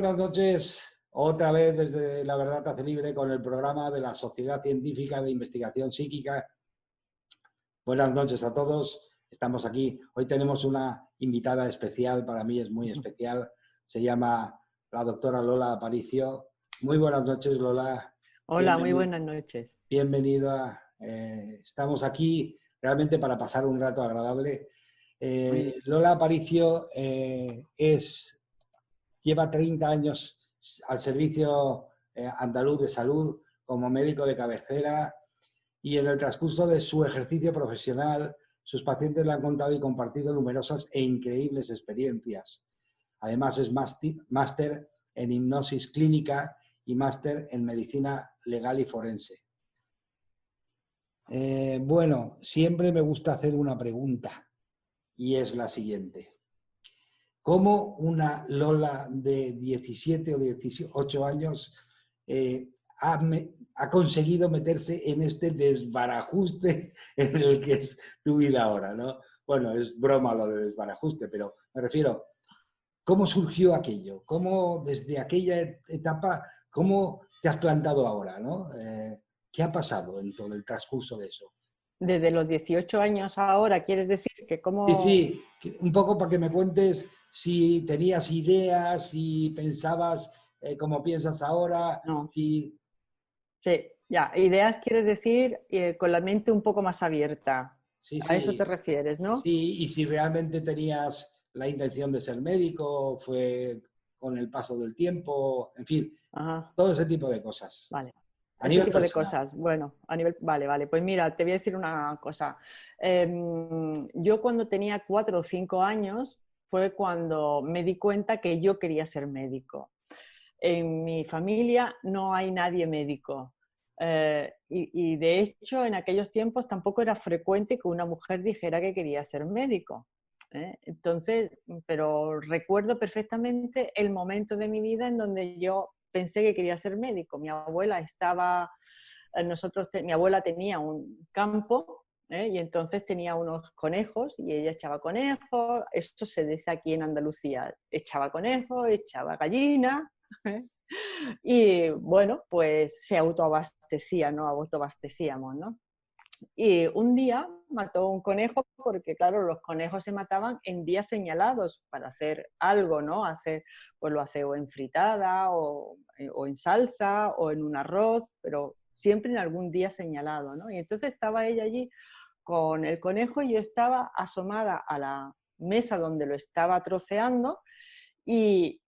buenas noches. Otra vez desde La Verdad te hace libre con el programa de la Sociedad Científica de Investigación Psíquica. Buenas noches a todos. Estamos aquí. Hoy tenemos una invitada especial, para mí es muy especial. Se llama la doctora Lola Aparicio. Muy buenas noches, Lola. Hola, muy buenas noches. Bienvenida. Estamos aquí realmente para pasar un rato agradable. Lola Aparicio lleva 30 años al servicio andaluz de salud como médico de cabecera y en el transcurso de su ejercicio profesional, sus pacientes le han contado y compartido numerosas e increíbles experiencias. Además es máster en hipnosis clínica y máster en medicina legal y forense. Bueno, siempre me gusta hacer una pregunta y es la siguiente. ¿Cómo una Lola de 17 o 18 años ha conseguido meterse en este desbarajuste en el que es tu vida ahora, ¿no? Bueno, es broma lo de desbarajuste, pero me refiero, ¿cómo surgió aquello? ¿Cómo desde aquella etapa, cómo te has plantado ahora, ¿no? ¿Qué ha pasado en todo el transcurso de eso? Desde los 18 años ahora, ¿quieres decir que cómo...? Sí, un poco para que me cuentes si tenías ideas, si pensabas como piensas ahora. No. Si... Sí, ya. Ideas quieres decir con la mente un poco más abierta. Sí, A eso sí, te refieres, ¿no? sí, y si realmente tenías la intención de ser médico, fue con el paso del tiempo, en fin, Ajá. todo ese tipo de cosas. Vale. A Ese nivel tipo de personal. cosas. Bueno, a nivel... Vale. Pues mira, te voy a decir una cosa. Yo cuando tenía 4 o 5 años fue cuando me di cuenta que yo quería ser médico. En mi familia no hay nadie médico. Y de hecho, en aquellos tiempos tampoco era frecuente que una mujer dijera que quería ser médico. Entonces, pero recuerdo perfectamente el momento de mi vida en donde yo pensé que quería ser médico. Mi abuela estaba, mi abuela tenía un campo, y entonces tenía unos conejos y ella echaba conejos. Esto se dice aquí en Andalucía: echaba conejos, echaba gallinas. Y bueno, pues se autoabastecía, ¿no? Autoabastecíamos, ¿no? Y un día mató un conejo porque, claro, los conejos se mataban en días señalados para hacer algo, ¿no? Pues lo hace o en fritada o en salsa o en un arroz, pero siempre en algún día señalado, ¿no? Y entonces estaba ella allí con el conejo y yo estaba asomada a la mesa donde lo estaba troceando y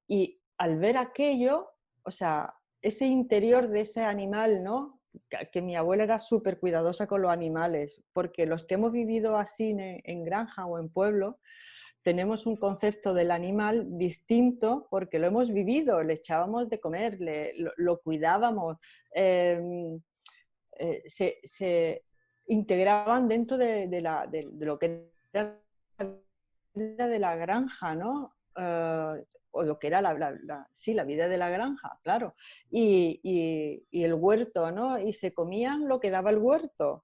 al ver aquello, o sea, ese interior de ese animal, ¿no? Que mi abuela era súper cuidadosa con los animales, porque los que hemos vivido así en granja o en pueblo, tenemos un concepto del animal distinto porque lo hemos vivido, le echábamos de comer, lo cuidábamos, se integraban dentro de lo que era la vida de la granja, ¿no? O lo que era sí, la vida de la granja, claro. Y el huerto, ¿no? Y se comían lo que daba el huerto.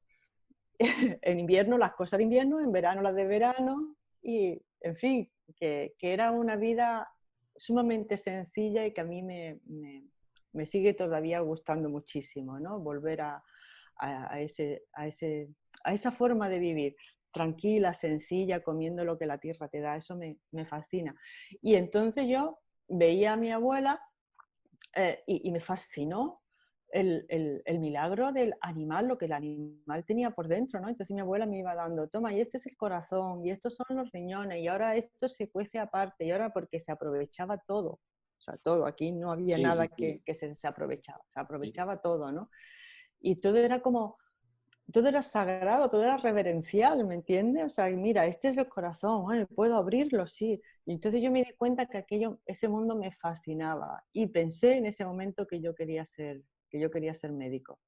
En invierno las cosas de invierno, en verano las de verano, y en fin, que era una vida sumamente sencilla y que a mí me sigue todavía gustando muchísimo, ¿no? Volver a esa forma de vivir, tranquila, sencilla, comiendo lo que la tierra te da. Eso me fascina. Y entonces yo veía a mi abuela y me fascinó el milagro del animal, lo que el animal tenía por dentro, ¿no? Entonces mi abuela me iba dando, toma, y este es el corazón, y estos son los riñones, y ahora esto se cuece aparte, y ahora porque se aprovechaba todo. O sea, todo, aquí no había Sí, nada sí, sí. que se aprovechaba, se Sí. aprovechaba todo, ¿no? Y todo era como, todo era sagrado, todo era reverencial, ¿me entiendes? O sea, mira, este es el corazón, bueno, puedo abrirlo, sí. Y entonces yo me di cuenta que ese mundo me fascinaba y pensé en ese momento que yo quería ser médico.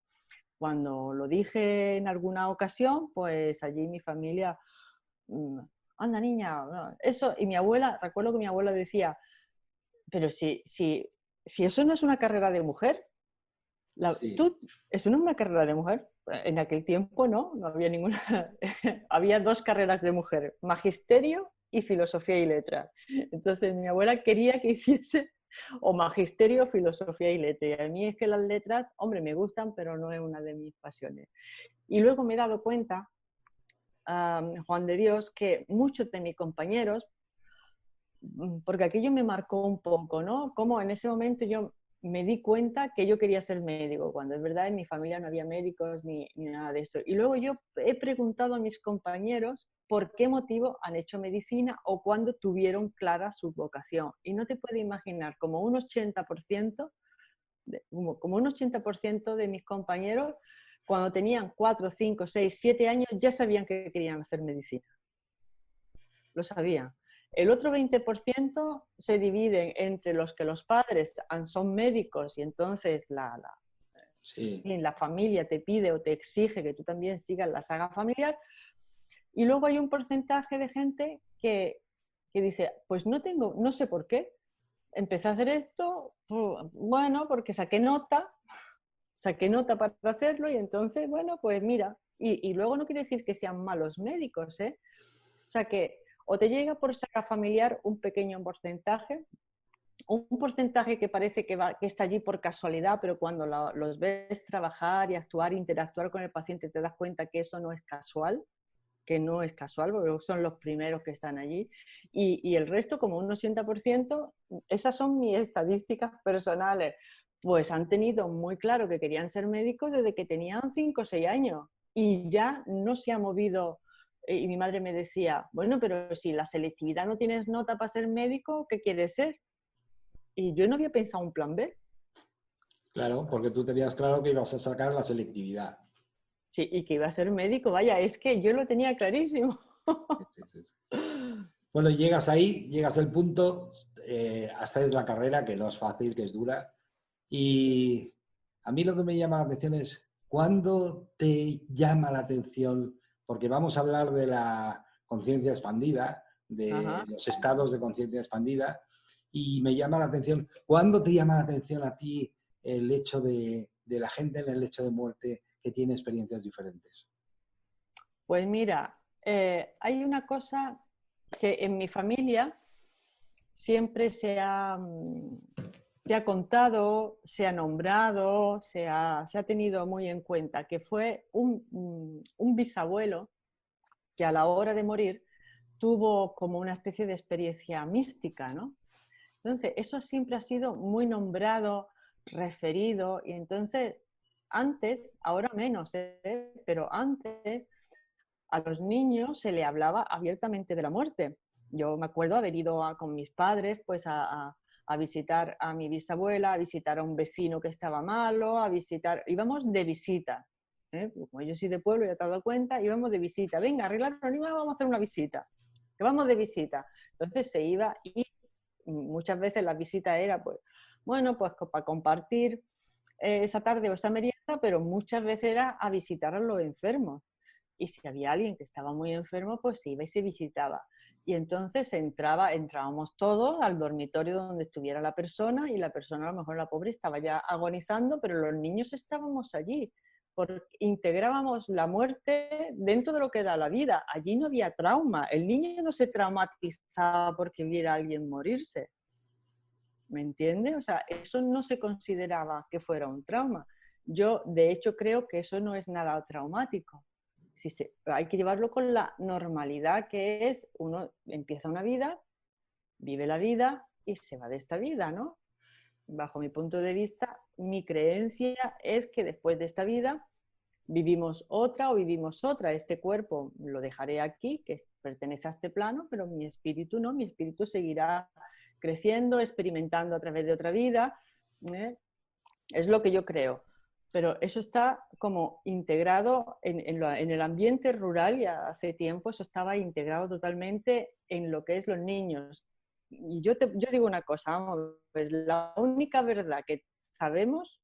Cuando lo dije en alguna ocasión, pues allí mi familia, anda niña, eso, y mi abuela, recuerdo que mi abuela decía, pero si eso no es una carrera de mujer, Sí. eso no es una carrera de mujer. En aquel tiempo no había ninguna. Había 2 carreras de mujer, magisterio y filosofía y letras. Entonces mi abuela quería que hiciese O magisterio, filosofía y letras. Y a mí es que las letras, hombre, me gustan, pero no es una de mis pasiones. Y luego me he dado cuenta, Juan de Dios, que muchos de mis compañeros, porque aquello me marcó un poco, ¿no? Como en ese momento yo me di cuenta que yo quería ser médico, cuando es verdad en mi familia no había médicos ni nada de eso. Y luego yo he preguntado a mis compañeros por qué motivo han hecho medicina o cuándo tuvieron clara su vocación. Y no te puedes imaginar, como un 80%, como un 80% de mis compañeros, cuando tenían 4, 5, 6, 7 años, ya sabían que querían hacer medicina. Lo sabían. El otro 20% se divide entre los que los padres son médicos y entonces la familia te pide o te exige que tú también sigas la saga familiar. Y luego hay un porcentaje de gente que dice, pues no sé por qué. Empecé a hacer esto, bueno, porque saqué nota para hacerlo y entonces, bueno, pues mira. Y luego no quiere decir que sean malos médicos, ¿eh? O sea que o te llega por saga familiar un pequeño porcentaje, un porcentaje que parece que está allí por casualidad, pero cuando los ves trabajar y actuar, interactuar con el paciente, te das cuenta que eso no es casual, porque son los primeros que están allí. Y el resto, como un 80%, esas son mis estadísticas personales, pues han tenido muy claro que querían ser médicos desde que tenían 5 o 6 años y ya no se ha movido. Y mi madre me decía, bueno, pero si la selectividad no tienes nota para ser médico, ¿qué quieres ser? Y yo no había pensado un plan B. Claro, porque tú tenías claro que ibas a sacar la selectividad. Sí, y que iba a ser médico, vaya, es que yo lo tenía clarísimo. Sí. Bueno, llegas ahí, llegas al punto, haces la carrera, que no es fácil, que es dura. Y a mí lo que me llama la atención es cuándo te llama la atención, porque vamos a hablar de la conciencia expandida, de los estados de conciencia expandida, y me llama la atención, ¿cuándo te llama la atención a ti el hecho de la gente en el lecho de muerte que tiene experiencias diferentes? Pues mira, hay una cosa que en mi familia siempre se ha contado, se ha nombrado, se ha tenido muy en cuenta, que fue un bisabuelo que a la hora de morir tuvo como una especie de experiencia mística, ¿no? Entonces, eso siempre ha sido muy nombrado, referido, y entonces, antes, ahora menos, pero antes, a los niños se le hablaba abiertamente de la muerte. Yo me acuerdo haber ido con mis padres pues a visitar a mi bisabuela, a visitar a un vecino que estaba malo, íbamos de visita. Como yo soy de pueblo, ya te has dado cuenta, íbamos de visita. Venga, arreglar un animal, vamos a hacer una visita. Que vamos de visita. Entonces se iba y muchas veces la visita era, pues, bueno, pues para compartir esa tarde o esa merienda, pero muchas veces era a visitar a los enfermos. Y si había alguien que estaba muy enfermo, pues se iba y se visitaba. Y entonces entrábamos todos al dormitorio donde estuviera la persona y la persona, a lo mejor la pobre, estaba ya agonizando, pero los niños estábamos allí, porque integrábamos la muerte dentro de lo que era la vida. Allí no había trauma. El niño no se traumatizaba porque viera a alguien morirse. ¿Me entiendes? O sea, eso no se consideraba que fuera un trauma. Yo, de hecho, creo que eso no es nada traumático. Hay que llevarlo con la normalidad que es, uno empieza una vida, vive la vida y se va de esta vida, ¿no? Bajo mi punto de vista, mi creencia es que después de esta vida vivimos otra o vivimos otra. Este cuerpo lo dejaré aquí, que pertenece a este plano, pero mi espíritu no, mi espíritu seguirá creciendo, experimentando a través de otra vida. Es lo que yo creo. Pero eso está como integrado en el ambiente rural y hace tiempo eso estaba integrado totalmente en lo que es los niños. Y yo digo una cosa, vamos, pues la única verdad que sabemos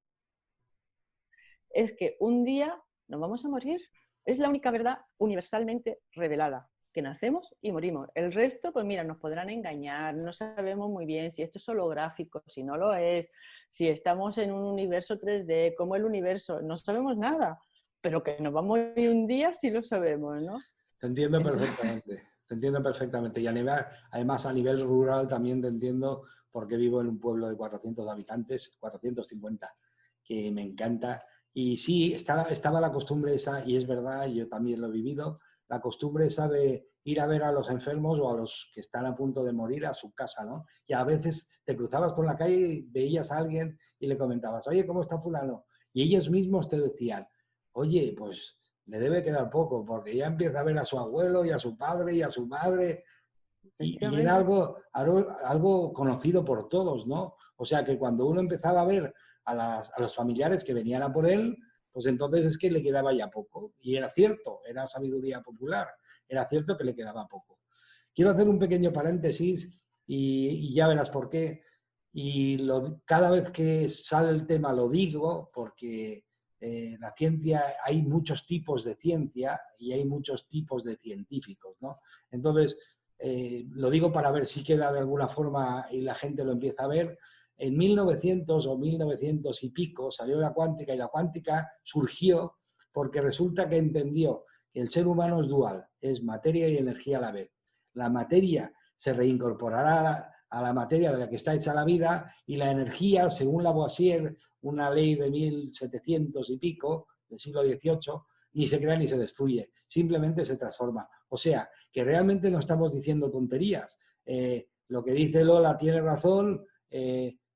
es que un día nos vamos a morir. Es la única verdad universalmente revelada, que nacemos y morimos. El resto, pues mira, nos podrán engañar, no sabemos muy bien si esto es holográfico, si no lo es, si estamos en un universo 3D, cómo el universo, no sabemos nada, pero que nos vamos a morir un día sí lo sabemos, ¿no? Te entiendo perfectamente, te entiendo perfectamente. Y además a nivel rural también te entiendo porque vivo en un pueblo de 400 habitantes, 450, que me encanta. Y sí, estaba la costumbre esa, y es verdad, yo también lo he vivido, la costumbre esa de ir a ver a los enfermos o a los que están a punto de morir a su casa, ¿no? Y a veces te cruzabas por la calle y veías a alguien y le comentabas, oye, ¿cómo está fulano? Y ellos mismos te decían, oye, pues le debe quedar poco, porque ya empieza a ver a su abuelo y a su padre y a su madre, y era Efectivamente. algo conocido por todos, ¿no? O sea que cuando uno empezaba a ver a los familiares que venían a por él, pues entonces es que le quedaba ya poco. Y era cierto, era sabiduría popular, era cierto que le quedaba poco. Quiero hacer un pequeño paréntesis y ya verás por qué. Cada vez que sale el tema lo digo porque la ciencia, hay muchos tipos de ciencia y hay muchos tipos de científicos, ¿no? Entonces, lo digo para ver si queda de alguna forma y la gente lo empieza a ver. En 1900 o 1900 y pico salió la cuántica, y la cuántica surgió porque resulta que entendió que el ser humano es dual, es materia y energía a la vez. La materia se reincorporará a la materia de la que está hecha la vida, y la energía, según Lavoisier, una ley de 1700 y pico, del siglo XVIII, ni se crea ni se destruye, simplemente se transforma. O sea, que realmente no estamos diciendo tonterías. Lo que dice Lola tiene razón,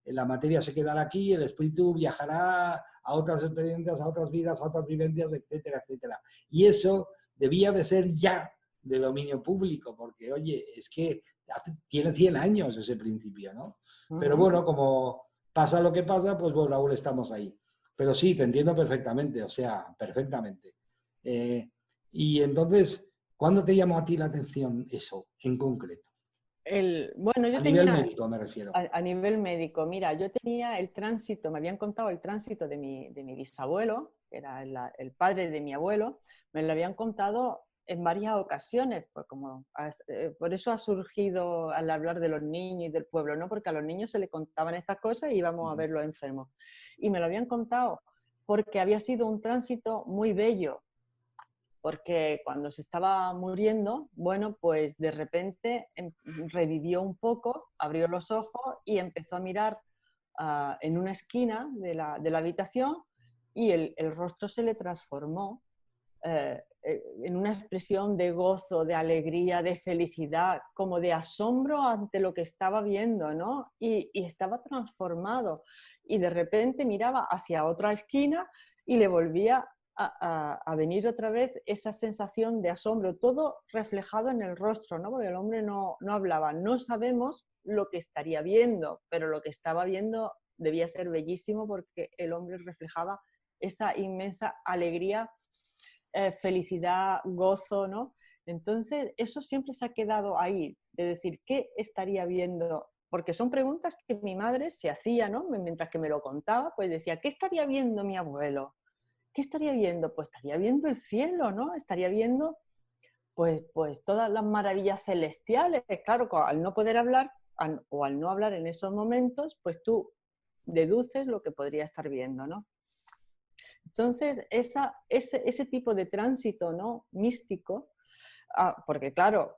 la materia se quedará aquí, el espíritu viajará a otras experiencias, a otras vidas, a otras vivencias, etcétera, etcétera. Y eso debía de ser ya de dominio público, porque, oye, es que tiene 100 años ese principio, ¿no? Pero Ujú. bueno, como pasa lo que pasa, pues bueno, aún estamos ahí. Pero sí, te entiendo perfectamente, o sea, perfectamente. Y entonces, ¿cuándo te llamó a ti la atención eso en concreto? Bueno, A yo nivel tenía, médico me refiero. a nivel médico, mira, yo tenía el tránsito, me habían contado el tránsito de mi bisabuelo, que era el padre de mi abuelo, me lo habían contado en varias ocasiones, pues por eso ha surgido al hablar de los niños y del pueblo, ¿no? Porque a los niños se les contaban estas cosas y íbamos a ver los enfermos. Y me lo habían contado porque había sido un tránsito muy bello, porque cuando se estaba muriendo, bueno, pues de repente revivió un poco, abrió los ojos y empezó a mirar en una esquina de la habitación, y el rostro se le transformó en una expresión de gozo, de alegría, de felicidad, como de asombro ante lo que estaba viendo, ¿no? Y estaba transformado. Y de repente miraba hacia otra esquina y le volvía a venir otra vez esa sensación de asombro, todo reflejado en el rostro, ¿no? Porque el hombre no hablaba. No sabemos lo que estaría viendo, pero lo que estaba viendo debía ser bellísimo, porque el hombre reflejaba esa inmensa alegría, felicidad, gozo, ¿no? Entonces, eso siempre se ha quedado ahí, de decir, ¿qué estaría viendo? Porque son preguntas que mi madre se hacía, ¿no? Mientras que me lo contaba, pues decía, ¿qué estaría viendo mi abuelo? ¿Qué estaría viendo? Pues estaría viendo el cielo, ¿no? Estaría viendo, pues todas las maravillas celestiales. Claro, al no poder hablar o al no hablar en esos momentos, pues tú deduces lo que podría estar viendo, ¿no? Entonces, ese tipo de tránsito, ¿no? Místico, porque claro,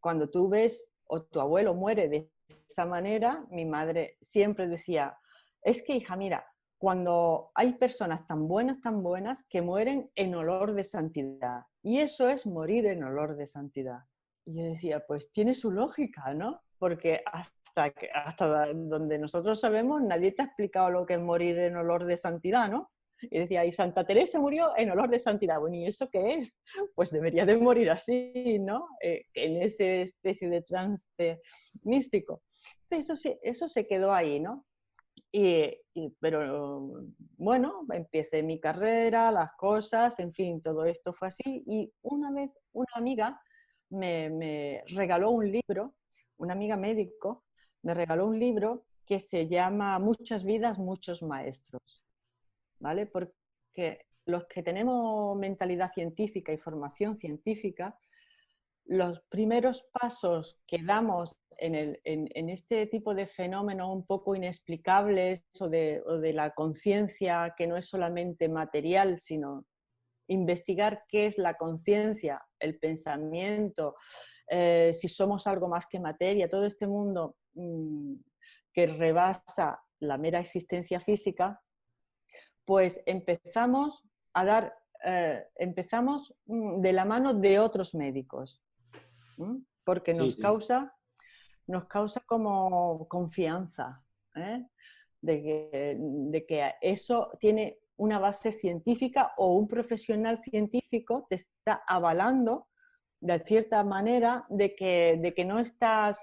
cuando tú ves o tu abuelo muere de esa manera, mi madre siempre decía, es que hija, mira, cuando hay personas tan buenas, que mueren en olor de santidad. Y eso es morir en olor de santidad. Y yo decía, pues tiene su lógica, ¿no? Porque hasta donde nosotros sabemos, nadie te ha explicado lo que es morir en olor de santidad, ¿no? Y decía, y Santa Teresa murió en olor de santidad. Bueno, ¿y eso qué es? Pues debería de morir así, ¿no? En esa especie de trance místico. Entonces, eso se quedó ahí, ¿no? Pero bueno, empecé mi carrera, las cosas, en fin, todo esto fue así. Y una vez una amiga me regaló un libro, una amiga médico, me regaló un libro que se llama Muchas vidas, muchos maestros. ¿Vale? Porque los que tenemos mentalidad científica y formación científica, los primeros pasos que damos en este tipo de fenómenos un poco inexplicables, o de la conciencia, que no es solamente material, sino investigar qué es la conciencia, el pensamiento, si somos algo más que materia, todo este mundo que rebasa la mera existencia física, pues empezamos a dar, empezamos de la mano de otros médicos, porque Sí, sí. nos causa como confianza, ¿eh? De que eso tiene una base científica o un profesional científico te está avalando de cierta manera de que no estás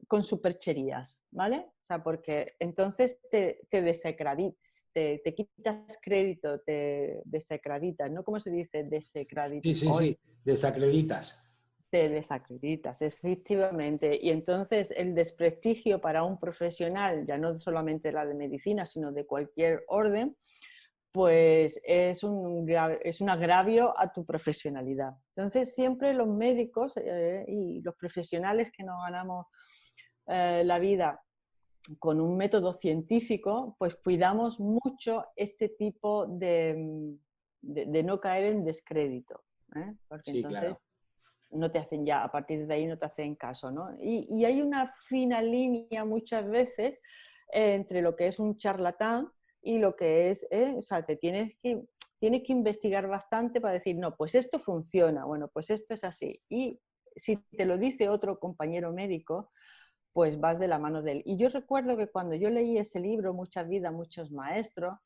con supercherías, ¿vale? O sea, porque entonces te desacreditas, te quitas crédito, te desacreditas, ¿no? ¿Cómo se dice? Sí, sí, sí. Desacreditas. Te desacreditas, efectivamente. Y entonces el desprestigio para un profesional, ya no solamente la de medicina, sino de cualquier orden, pues es un agravio a tu profesionalidad. Entonces siempre los médicos y los profesionales que nos ganamos la vida con un método científico, pues cuidamos mucho este tipo de no caer en descrédito, porque Sí, entonces claro. no te hacen ya, a partir de ahí no te hacen caso, ¿no? Y hay una fina línea muchas veces entre lo que es un charlatán y lo que es, o sea, tienes que investigar bastante para decir, no, pues esto funciona, bueno, pues esto es así. Y si te lo dice otro compañero médico, pues vas de la mano de él. Y yo recuerdo que cuando yo leí ese libro, Muchas vidas, muchos maestros,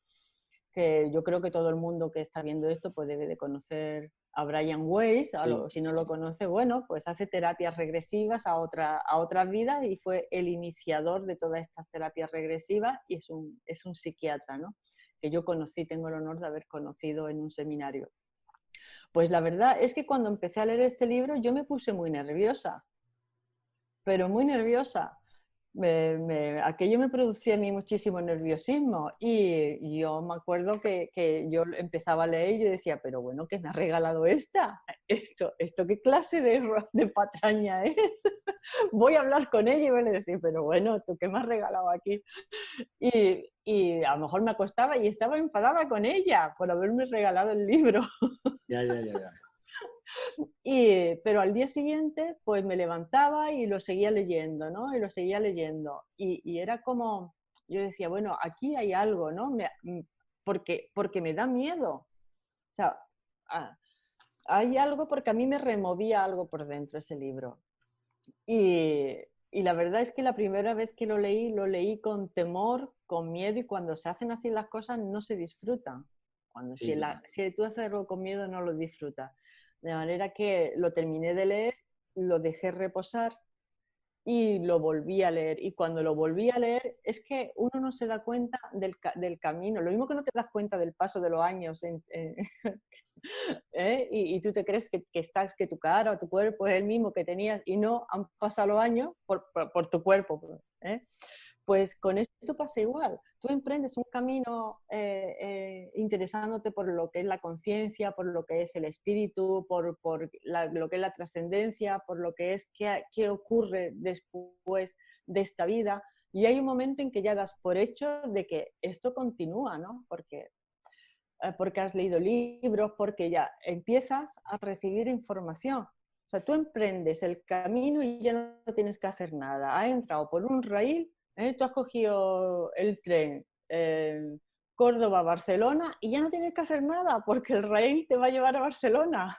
que yo creo que todo el mundo que está viendo esto pues debe de conocer a Brian Weiss, Sí, si no lo sí. conoce, bueno, pues hace terapias regresivas a otras vidas y fue el iniciador de todas estas terapias regresivas y es un psiquiatra, ¿no? Que yo conocí, tengo el honor de haber conocido en un seminario. Pues la verdad es que cuando empecé a leer este libro yo me puse muy nerviosa, pero muy nerviosa. Aquello me producía a mí muchísimo nerviosismo y yo me acuerdo que yo empezaba a leer y yo decía, pero bueno, ¿qué me ha regalado esta? ¿Esto qué clase de patraña es? Voy a hablar con ella y voy a decir, pero bueno, ¿tú qué me has regalado aquí? Y a lo mejor me acostaba y estaba enfadada con ella por haberme regalado el libro. Ya, ya, ya, ya. Pero al día siguiente, pues me levantaba y lo seguía leyendo, ¿no? Y lo seguía leyendo. Y era como, yo decía, bueno, aquí hay algo, ¿no? Porque me da miedo. O sea, ah, hay algo porque a mí me removía algo por dentro ese libro. Y, y la verdad es que la primera vez que lo leí con temor, con miedo, y cuando se hacen así las cosas no se disfrutan. Sí, no. Si tú haces algo con miedo no lo disfrutas. De manera que lo terminé de leer, lo dejé reposar y lo volví a leer. Y cuando lo volví a leer, es que uno no se da cuenta del camino. Lo mismo que no te das cuenta del paso de los años. Y tú te crees que tu cara o tu cuerpo es el mismo que tenías y no han pasado los años por tu cuerpo. ¿Eh? Pues con esto pasa igual. Tú emprendes un camino interesándote por lo que es la conciencia, por lo que es el espíritu, lo que es la trascendencia, por lo que es qué ocurre después de esta vida. Y hay un momento en que ya das por hecho de que esto continúa, ¿no? Porque has leído libros, porque ya empiezas a recibir información. O sea, tú emprendes el camino y ya no tienes que hacer nada. Has entrado por un raíl, tú has cogido el tren Córdoba-Barcelona y ya no tienes que hacer nada porque el raíl te va a llevar a Barcelona.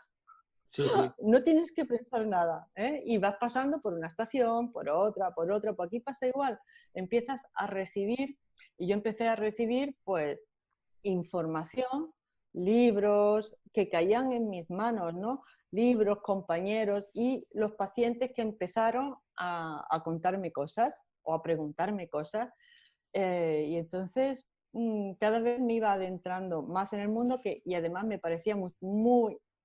Sí, sí. No tienes que pensar nada. Y vas pasando por una estación, por otra, por otra. Pues aquí pasa igual. Empiezas a recibir, y yo empecé a recibir, pues, información, libros que caían en mis manos, ¿no? Libros, compañeros y los pacientes que empezaron a contarme cosas o a preguntarme cosas. Y entonces cada vez me iba adentrando más en el mundo y además me parecía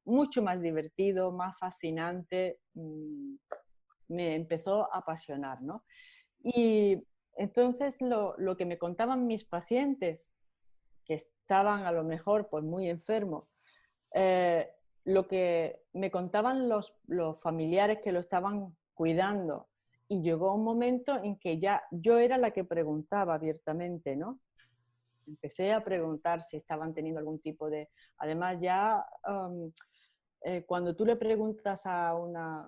mucho más divertido, más fascinante. Me empezó a apasionar, ¿no? Y entonces lo que me contaban mis pacientes que estaban a lo mejor pues muy enfermos, eh, lo que me contaban los familiares que lo estaban cuidando. Y llegó un momento en que ya yo era la que preguntaba abiertamente, ¿no? Empecé a preguntar si estaban teniendo algún tipo de... Además ya cuando tú le preguntas a una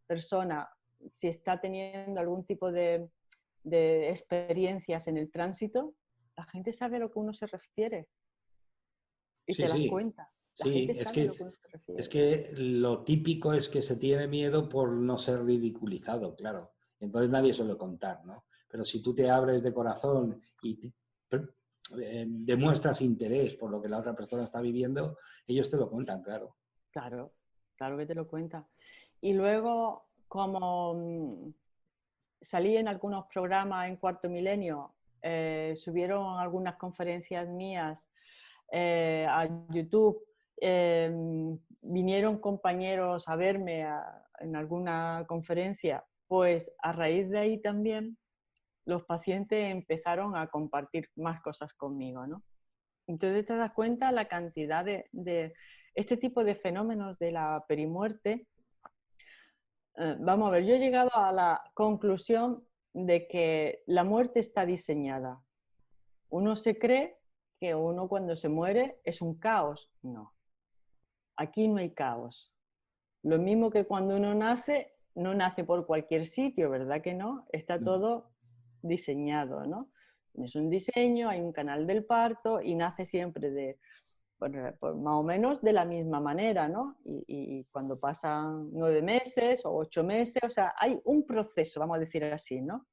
persona si está teniendo algún tipo de experiencias en el tránsito, la gente sabe a lo que uno se refiere y Sí, te las sí, cuenta. La sí, gente sabe a lo que uno se es refiere. que lo típico es que se tiene miedo por no ser ridiculizado, claro. Entonces nadie suele contar, ¿no? Pero si tú te abres de corazón y demuestras interés por lo que la otra persona está viviendo, ellos te lo cuentan, claro. Claro, claro que te lo cuenta. Y luego, como salí en algunos programas en Cuarto Milenio, subieron algunas conferencias mías a YouTube, eh, vinieron compañeros a verme en alguna conferencia, pues a raíz de ahí también los pacientes empezaron a compartir más cosas conmigo, ¿no? Entonces te das cuenta la cantidad de este tipo de fenómenos de la perimuerte. Vamos a ver, yo he llegado a la conclusión de que la muerte está diseñada. Uno se cree que uno cuando se muere es un caos. No, aquí no hay caos. Lo mismo que cuando uno nace, no nace por cualquier sitio, ¿verdad que no? Está todo diseñado, ¿no? Es un diseño, hay un canal del parto y nace siempre de, pues más o menos de la misma manera, ¿no? Y cuando pasan 9 meses o 8 meses, o sea, hay un proceso, vamos a decir así, ¿no?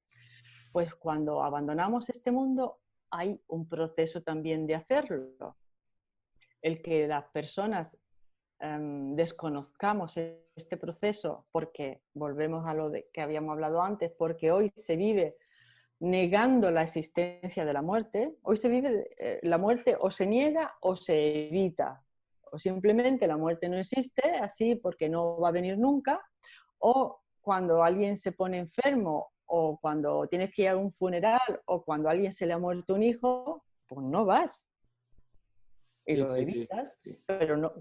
Pues cuando abandonamos este mundo, hay un proceso también de hacerlo. El que las personas desconozcamos este proceso porque, volvemos a lo que habíamos hablado antes, porque hoy se vive negando la existencia de la muerte, hoy se vive la muerte o se niega o se evita, o simplemente la muerte no existe así porque no va a venir nunca, o cuando alguien se pone enfermo, o cuando tienes que ir a un funeral, o cuando a alguien se le ha muerto un hijo, pues no vas y Sí, lo sí, sí, evitas, sí. pero no,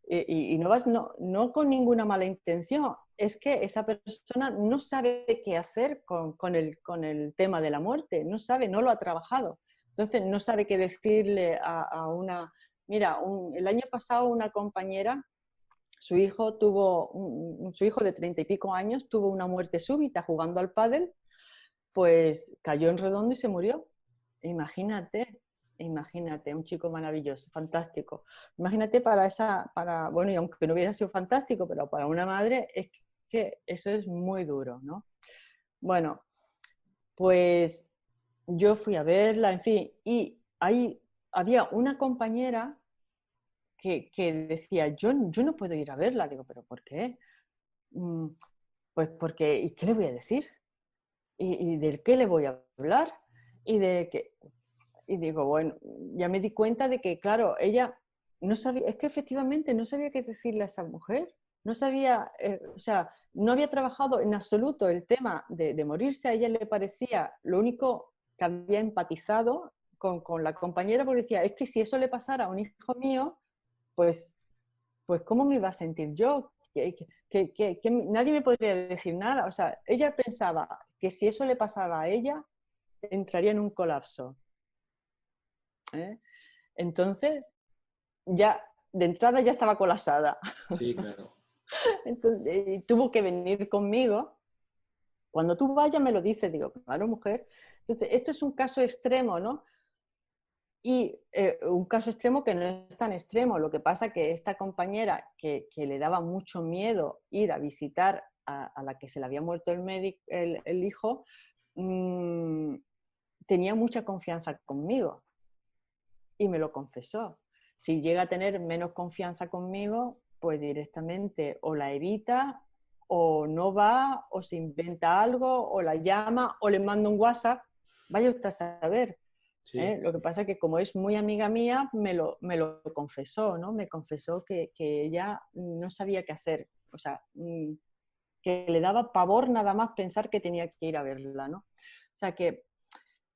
y no vas no con ninguna mala intención, es que esa persona no sabe qué hacer con el tema de la muerte, no sabe, no lo ha trabajado. Entonces no sabe qué decirle a una... Mira, el año pasado una compañera, su hijo su hijo de 30 y pico años tuvo una muerte súbita jugando al pádel, pues cayó en redondo y se murió. Imagínate, imagínate, un chico maravilloso, fantástico. Imagínate bueno, y aunque no hubiera sido fantástico, pero para una madre es que eso es muy duro, ¿no? Bueno, pues yo fui a verla, en fin, y ahí había una compañera que decía, yo no puedo ir a verla. Digo, ¿pero por qué? "Mm, Pues porque, ¿y qué le voy a decir? ¿Y del qué le voy a hablar? Y de que y digo, bueno, ya me di cuenta de que, claro, ella no sabía, es que efectivamente no sabía qué decirle a esa mujer, no sabía, o sea, no había trabajado en absoluto el tema de morirse, a ella le parecía lo único que había empatizado con la compañera, porque decía, es que si eso le pasara a un hijo mío, pues, pues ¿cómo me iba a sentir yo? Que nadie me podría decir nada, o sea, ella pensaba que si eso le pasaba a ella, entraría en un colapso. ¿Eh? Entonces, ya de entrada ya estaba colapsada. Sí, claro. Entonces, y tuvo que venir conmigo. Cuando tú vayas me lo dices, digo, claro, mujer. Entonces, esto es un caso extremo, ¿no? Y un caso extremo que no es tan extremo. Lo que pasa que esta compañera que le daba mucho miedo ir a visitar a la que se le había muerto el hijo, mmm, tenía mucha confianza conmigo y me lo confesó. Si llega a tener menos confianza conmigo, pues directamente o la evita, o no va, o se inventa algo, o la llama, o le manda un WhatsApp. Vaya usted a saber. Sí. Lo que pasa es que como es muy amiga mía, me lo confesó, ¿no? Me confesó que ella no sabía qué hacer. O sea, que le daba pavor nada más pensar que tenía que ir a verla, ¿no? O sea que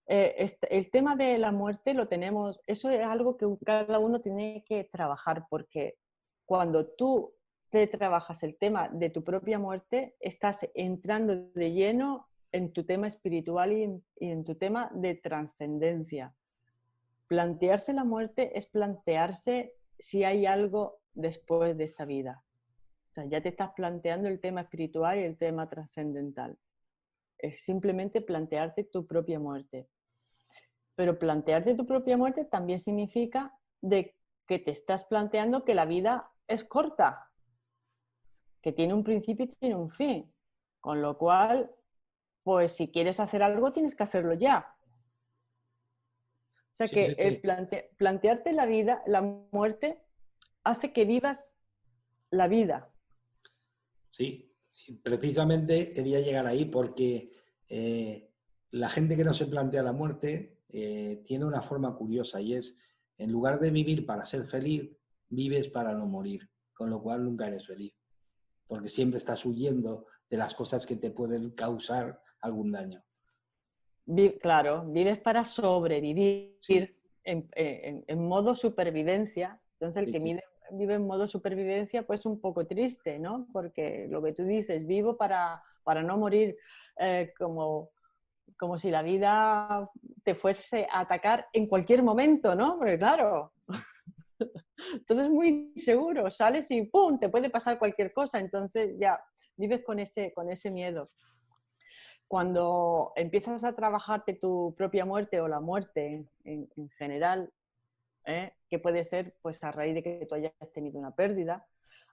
el tema de la muerte lo tenemos, eso es algo que cada uno tiene que trabajar, porque cuando tú te trabajas el tema de tu propia muerte, estás entrando de lleno en tu tema espiritual y en tu tema de trascendencia. Plantearse la muerte es plantearse si hay algo después de esta vida. sea, ya te estás planteando el tema espiritual y el tema trascendental. Es simplemente plantearte tu propia muerte. Pero plantearte tu propia muerte también significa de que te estás planteando que la vida es corta, que tiene un principio y tiene un fin. Con lo cual, pues si quieres hacer algo, tienes que hacerlo ya. O sea Sí, que sí, sí. plantearte la vida, la muerte, hace que vivas la vida. Sí, precisamente quería llegar ahí porque la gente que no se plantea la muerte tiene una forma curiosa y es, en lugar de vivir para ser feliz, vives para no morir, con lo cual nunca eres feliz, porque siempre estás huyendo de las cosas que te pueden causar algún daño. Claro, vives para sobrevivir Sí, en modo supervivencia. Entonces el sí, que sí, vive en modo supervivencia pues un poco triste, ¿no? Porque lo que tú dices, vivo para no morir, como si la vida te fuese a atacar en cualquier momento, ¿no? Porque claro, todo es muy seguro, sales y ¡pum!, te puede pasar cualquier cosa. Entonces ya vives con ese miedo. Cuando empiezas a trabajarte tu propia muerte o la muerte en general, que puede ser pues a raíz de que tú hayas tenido una pérdida,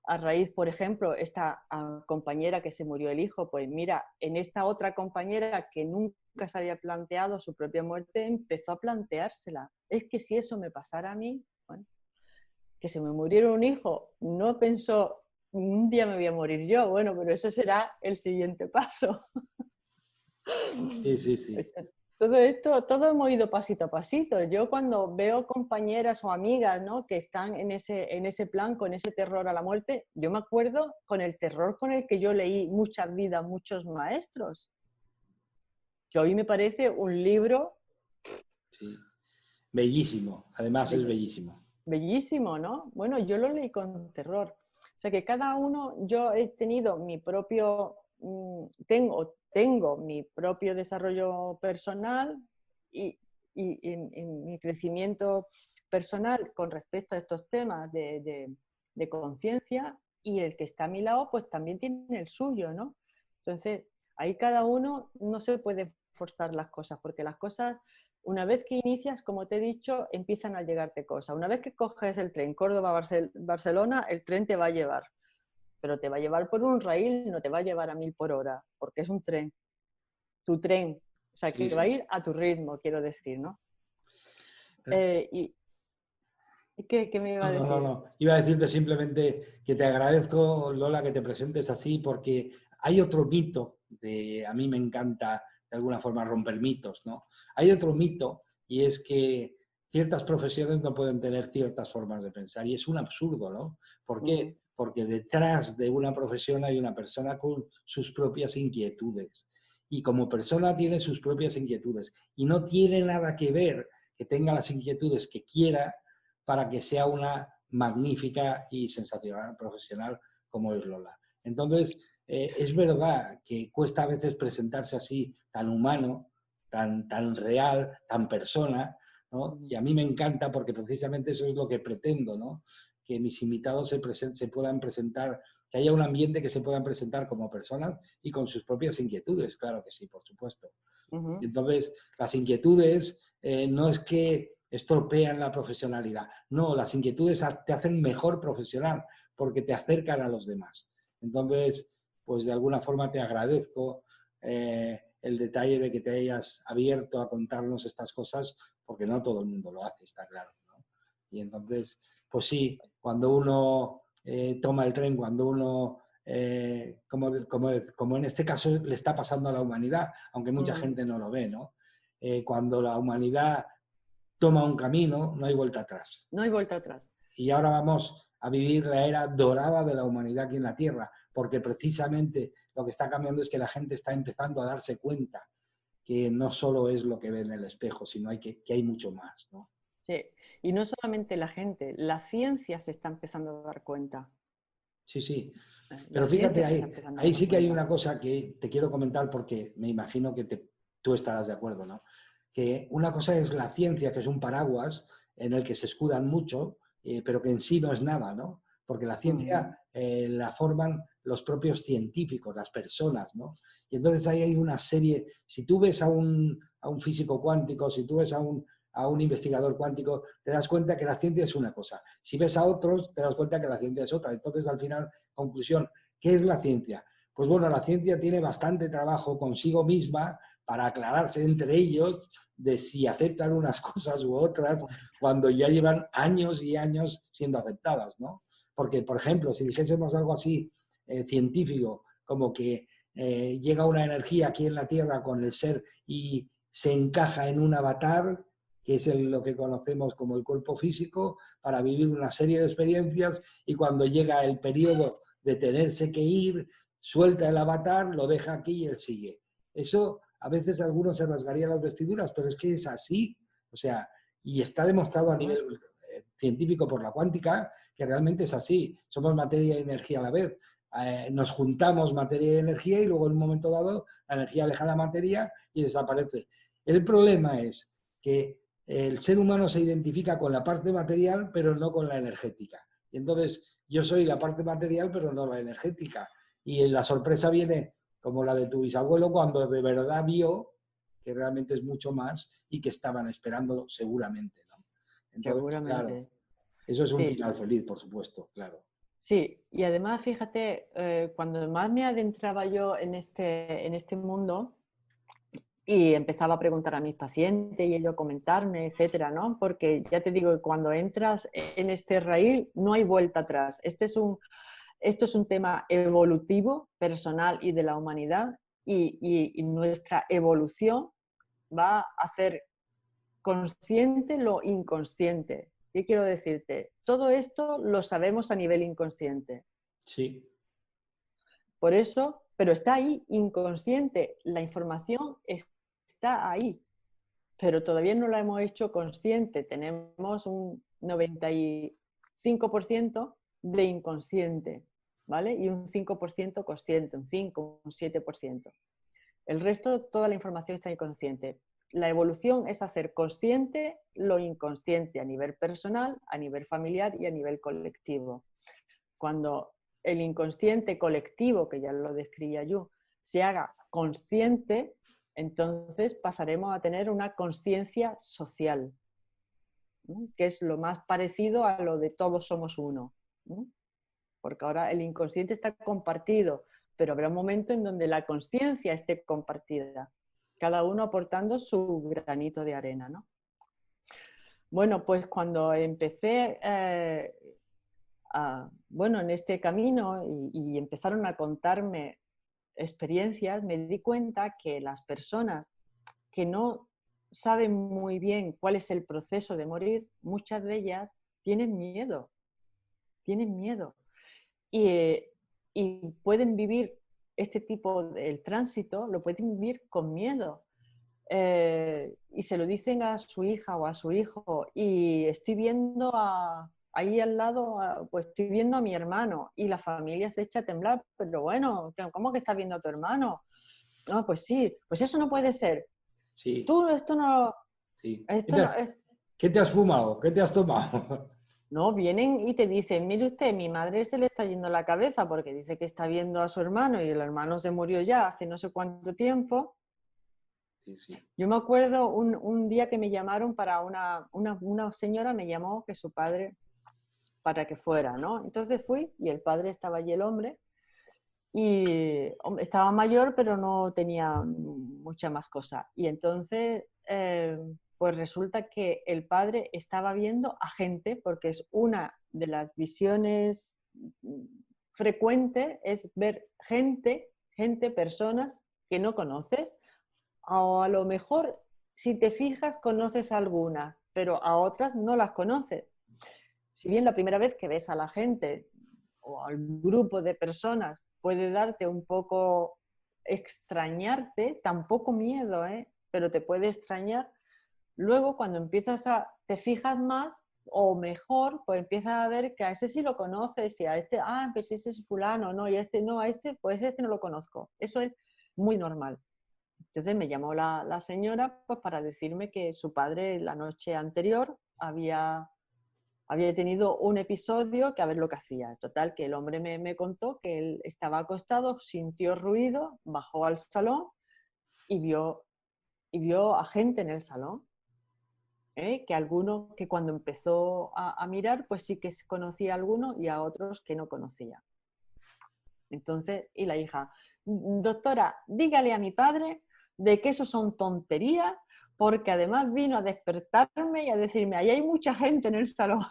a raíz, por ejemplo, esta compañera que se murió el hijo, pues mira, en esta otra compañera que nunca se había planteado su propia muerte, empezó a planteársela. Es que si eso me pasara a mí, bueno, que se me muriera un hijo, no pensó, un día me voy a morir yo, bueno, pero eso será el siguiente paso. sí, sí, sí. Todo esto, todo hemos ido pasito a pasito. Yo cuando veo compañeras o amigas, ¿no?, que están en ese plan, con ese terror a la muerte, yo me acuerdo con el terror con el que yo leí Muchas vidas, muchos maestros, que hoy me parece un libro Sí. Bellísimo, además es bellísimo. bellísimo, ¿no? Bueno, yo lo leí con terror. O sea que cada uno, yo he tenido mi propio, tengo mi propio desarrollo personal y, y mi crecimiento personal con respecto a estos temas de conciencia, y el que está a mi lado pues también tiene el suyo, ¿no? Entonces, ahí cada uno no se puede forzar las cosas, porque las cosas, una vez que inicias, como te he dicho, empiezan a llegarte cosas. Una vez que coges el tren Córdoba-Barcelona, el tren te va a llevar, pero te va a llevar por un raíl, no te va a llevar a 1000 por hora, porque es un tren, tu tren, o sea, Sí, que va a sí. ir a tu ritmo, quiero decir, ¿no? Pero ¿Y qué me iba no, a no, no, decir? no. Iba a decirte simplemente que te agradezco, Lola, que te presentes así, porque hay otro mito a mí me encanta de alguna forma romper mitos, ¿no? Hay otro mito y es que ciertas profesiones no pueden tener ciertas formas de pensar y es un absurdo, ¿no? ¿Por Ujú. qué? Porque detrás de una profesión hay una persona con sus propias inquietudes y como persona tiene sus propias inquietudes y no tiene nada que ver que tenga las inquietudes que quiera para que sea una magnífica y sensacional profesional como es Lola. Entonces, es verdad que cuesta a veces presentarse así, tan humano, tan real, tan persona, ¿no? Y a mí me encanta porque precisamente eso es lo que pretendo, ¿no? Que mis invitados se puedan presentar, que haya un ambiente que se puedan presentar como personas y con sus propias inquietudes, claro que sí, por supuesto. Uh-huh. Entonces, las inquietudes no es que estropean la profesionalidad, no, las inquietudes te hacen mejor profesional porque te acercan a los demás. Entonces, pues de alguna forma te agradezco el detalle de que te hayas abierto a contarnos estas cosas, porque no todo el mundo lo hace, está claro, ¿no? Y entonces, pues sí, cuando uno toma el tren, cuando uno como en este caso le está pasando a la humanidad, aunque mucha Uh-huh. gente no lo ve, ¿no? Cuando la humanidad toma un camino, no hay vuelta atrás. No hay vuelta atrás. Y ahora vamos a vivir la era dorada de la humanidad aquí en la Tierra, porque precisamente lo que está cambiando es que la gente está empezando a darse cuenta que no solo es lo que ve en el espejo, sino que hay mucho más, ¿no? Sí. Y no solamente la gente, la ciencia se está empezando a dar cuenta. Sí, sí. La Pero fíjate, ciencia se está empezando a ahí dar sí que hay cuenta. una cosa que te quiero comentar porque me imagino que tú estarás de acuerdo, ¿no? Que una cosa es la ciencia, que es un paraguas en el que se escudan mucho, pero que en sí no es nada, ¿no? porque la ciencia la forman los propios científicos, las personas, ¿no? Y entonces ahí hay una serie, si tú ves a un físico cuántico, si tú ves a un investigador cuántico, te das cuenta que la ciencia es una cosa. Si ves a otros, te das cuenta que la ciencia es otra. Entonces, al final, conclusión, ¿qué es la ciencia? Pues bueno, la ciencia tiene bastante trabajo consigo misma para aclararse entre ellos de si aceptan unas cosas u otras cuando ya llevan años y años siendo aceptadas, ¿no? Porque, por ejemplo, si dijésemos algo así científico, como que llega una energía aquí en la Tierra con el ser y se encaja en un avatar, que es lo que conocemos como el cuerpo físico, para vivir una serie de experiencias, y cuando llega el periodo de tenerse que ir, suelta el avatar, lo deja aquí y él sigue. Eso a veces a algunos se rasgarían las vestiduras, pero es que es así. O sea, y está demostrado a nivel científico por la cuántica que realmente es así. Somos materia y energía a la vez. Nos juntamos materia y energía y luego en un momento dado la energía deja la materia y desaparece. El problema es que el ser humano se identifica con la parte material pero no con la energética. Y entonces yo soy la parte material pero no la energética. Y la sorpresa viene como la de tu bisabuelo cuando de verdad vio que realmente es mucho más y que estaban esperándolo seguramente, ¿no? Entonces, claro, Seguramente. eso es un Sí, final feliz, por supuesto, claro. sí. Y además, fíjate, cuando más me adentraba yo en este mundo y empezaba a preguntar a mis pacientes y ellos a comentarme, etcétera, ¿no? Porque ya te digo que cuando entras en este raíl no hay vuelta atrás. Esto es un tema evolutivo, personal y de la humanidad, y nuestra evolución va a hacer consciente lo inconsciente. ¿Qué quiero decirte? Todo esto lo sabemos a nivel inconsciente. Sí. Por eso, pero está ahí, inconsciente. La información está ahí, pero todavía no la hemos hecho consciente. Tenemos un 95% de inconsciente, ¿vale? Y un 5% consciente, un 5, un 7%. El resto, toda la información está inconsciente. La evolución es hacer consciente lo inconsciente a nivel personal, a nivel familiar y a nivel colectivo. Cuando el inconsciente colectivo, que ya lo describía yo, se haga consciente, entonces pasaremos a tener una conciencia social, ¿no? Que es lo más parecido a lo de todos somos uno, ¿no? Porque ahora el inconsciente está compartido, pero habrá un momento en donde la conciencia esté compartida, cada uno aportando su granito de arena, ¿no? Bueno, pues cuando empecé bueno, en este camino y empezaron a contarme experiencias, me di cuenta que las personas que no saben muy bien cuál es el proceso de morir, muchas de ellas tienen miedo, tienen miedo. Y, y pueden vivir este tipo de tránsito, lo pueden vivir con miedo. Y se lo dicen a su hija o a su hijo, y estoy viendo ahí al lado, pues estoy viendo a mi hermano, y la familia se echa a temblar, pero bueno, ¿cómo que estás viendo a tu hermano? No, pues sí, pues eso no puede ser. Sí, Tú, sí. esto no, ¿Qué te has fumado? ¿Qué te has tomado? no, vienen y te dicen, mire usted, mi madre se le está yendo la cabeza porque dice que está viendo a su hermano y el hermano se murió ya hace no sé cuánto tiempo. Sí, sí. Yo me acuerdo un día que me llamaron para una señora me llamó que su padre para que fuera, ¿no? Entonces fui y el padre estaba allí, el hombre, y estaba mayor pero no tenía mucha más cosa. Y entonces, pues resulta que el padre estaba viendo a gente, porque es una de las visiones frecuentes, es ver gente, personas que no conoces, o a lo mejor, si te fijas, conoces algunas, pero a otras no las conoces. Si bien la primera vez que ves a la gente o al grupo de personas puede darte un poco extrañarte, tampoco miedo, ¿eh? Pero te puede extrañar. Luego, cuando te fijas más o mejor, pues empiezas a ver que a ese sí lo conoces y a este, pues ese es fulano, no, y a este no, a este, pues este no lo conozco. Eso es muy normal. Entonces me llamó la señora pues, para decirme que su padre la noche anterior había Había tenido un episodio que a ver lo que hacía. Total, que el hombre me contó que él estaba acostado, sintió ruido, bajó al salón y vio a gente en el salón. Que alguno que cuando empezó a mirar, pues sí que se conocía a alguno y a otros que no conocía. Entonces, y la hija, doctora, dígale a mi padre de que eso son tonterías, porque además vino a despertarme y a decirme, ahí hay mucha gente en el salón.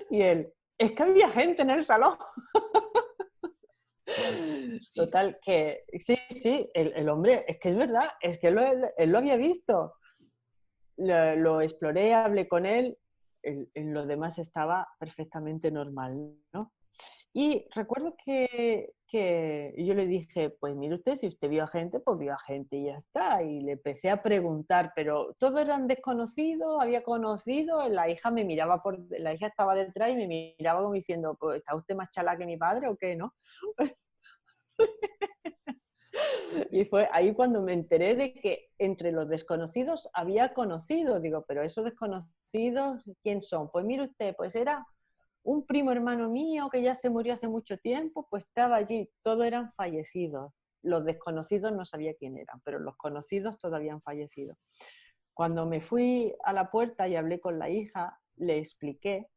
Y él, es que había gente en el salón. Sí. Total, que sí, el hombre, es que es verdad, es que él lo había visto. Lo exploré, hablé con él, en lo demás estaba perfectamente normal, ¿no? Y recuerdo que yo le dije, pues mire usted, si usted vio a gente, pues vio a gente y ya está. Y le empecé a preguntar, pero todos eran desconocidos, había conocido, la hija me miraba, la hija estaba detrás y me miraba como diciendo, pues ¿está usted más chala que mi padre o qué, no? Y fue ahí cuando me enteré de que entre los desconocidos había conocido. Digo, pero esos desconocidos, ¿quién son? Pues mire usted, pues era un primo hermano mío que ya se murió hace mucho tiempo, pues estaba allí. Todos eran fallecidos. Los desconocidos no sabía quién eran, pero los conocidos todavía han fallecido. Cuando me fui a la puerta y hablé con la hija, le expliqué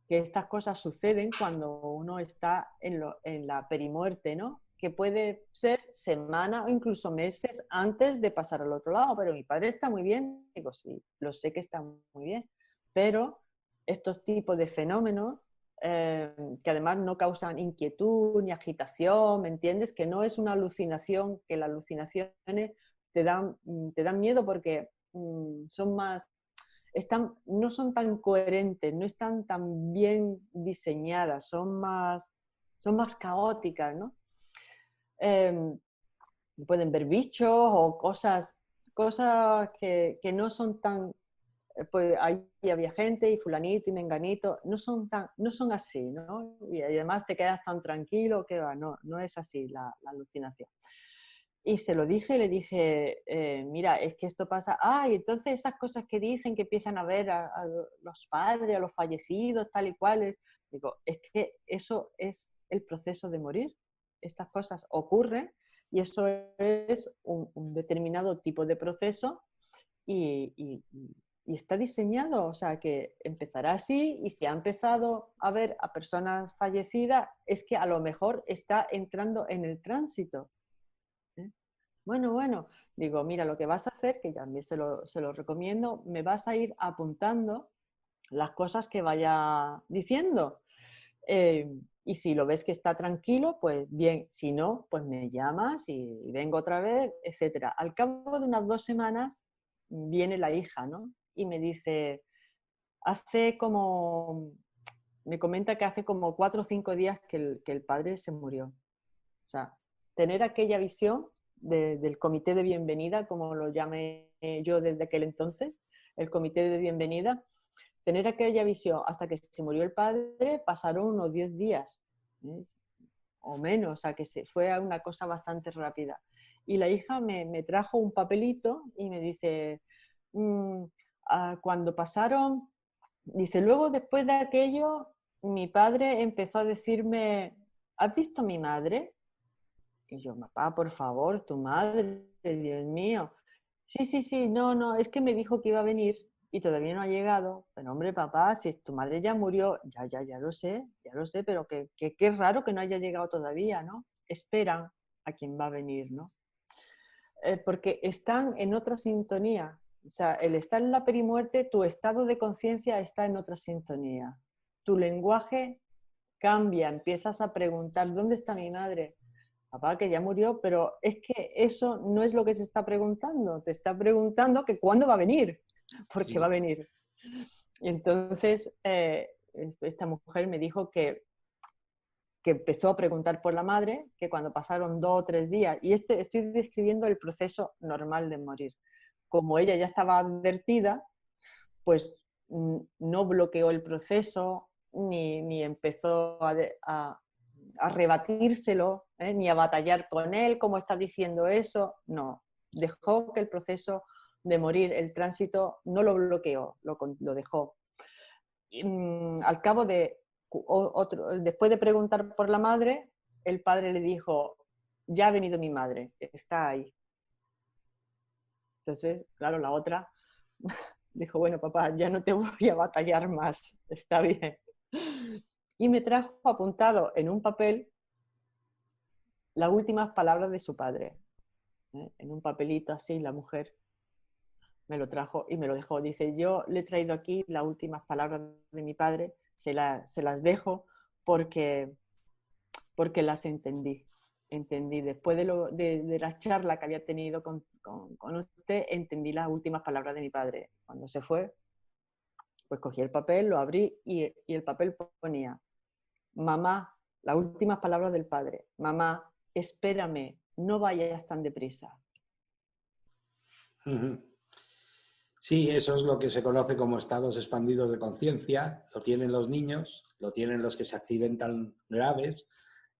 que estas cosas suceden cuando uno está en la perimuerte, ¿no? Que puede ser semanas o incluso meses antes de pasar al otro lado, pero mi padre está muy bien. Digo, sí, lo sé que está muy bien, pero estos tipos de fenómenos que además no causan inquietud ni agitación, ¿me entiendes? Que no es una alucinación, que las alucinaciones te dan miedo porque son más no son tan coherentes, no están tan bien diseñadas, son más caóticas, ¿no? Pueden ver bichos o cosas que no son tan, pues ahí había gente y fulanito y menganito, no son así, ¿no? Y además te quedas tan tranquilo que va, no es así la alucinación. Y se lo dije, le dije, mira, es que esto pasa, y entonces esas cosas que dicen que empiezan a ver a los padres, a los fallecidos, tal y cuales, digo, es que eso es el proceso de morir. Estas cosas ocurren y eso es un determinado tipo de proceso y está diseñado, o sea, que empezará así y si ha empezado a ver a personas fallecidas, es que a lo mejor está entrando en el tránsito. Bueno, digo, mira, lo que vas a hacer, que también se lo recomiendo, me vas a ir apuntando las cosas que vaya diciendo. Y si lo ves que está tranquilo, pues bien, si no, pues me llamas y vengo otra vez, etc. Al cabo de unas 2 semanas viene la hija, ¿no? Y me dice, me comenta que hace como 4 o 5 días que el padre se murió. O sea, tener aquella visión del comité de bienvenida, como lo llamé yo desde aquel entonces, el comité de bienvenida, tener aquella visión hasta que se murió el padre, pasaron unos 10 días, ¿eh? O menos, o sea que fue una cosa bastante rápida. Y la hija me trajo un papelito y me dice, cuando pasaron, dice, luego después de aquello, mi padre empezó a decirme, ¿has visto a mi madre? Y yo, papá, por favor, tu madre, Dios mío. Sí, no, es que me dijo que iba a venir y todavía no ha llegado. Pero hombre, papá, si tu madre ya murió, ya lo sé, pero que es raro que no haya llegado todavía, ¿no? Esperan a quien va a venir, ¿no? Porque están en otra sintonía. O sea, el estar en la perimuerte, tu estado de conciencia está en otra sintonía. Tu lenguaje cambia, empiezas a preguntar, ¿dónde está mi madre? Papá, que ya murió, pero es que eso no es lo que se está preguntando. Te está preguntando que cuándo va a venir, porque Sí. va a venir. Y entonces esta mujer me dijo que empezó a preguntar por la madre, que cuando pasaron 2 o 3 días, y estoy describiendo el proceso normal de morir. Como ella ya estaba advertida, pues no bloqueó el proceso, ni empezó a rebatírselo, ni a batallar con él, como está diciendo eso, no. Dejó que el proceso de morir, el tránsito, no lo bloqueó, lo dejó. al cabo de después de preguntar por la madre, el padre le dijo, ya ha venido mi madre, está ahí. Entonces, claro, la otra dijo, bueno, papá, ya no te voy a batallar más, está bien. Y me trajo apuntado en un papel las últimas palabras de su padre. En un papelito así, la mujer me lo trajo y me lo dejó. Dice, yo le he traído aquí las últimas palabras de mi padre, se las dejo porque las entendí. Entendí. Después de la charla que había tenido con usted, entendí las últimas palabras de mi padre. Cuando se fue, pues cogí el papel, lo abrí y el papel ponía, mamá, las últimas palabras del padre, mamá, espérame, no vayas tan deprisa. Sí, eso es lo que se conoce como estados expandidos de conciencia. Lo tienen los niños, lo tienen los que se accidentan graves,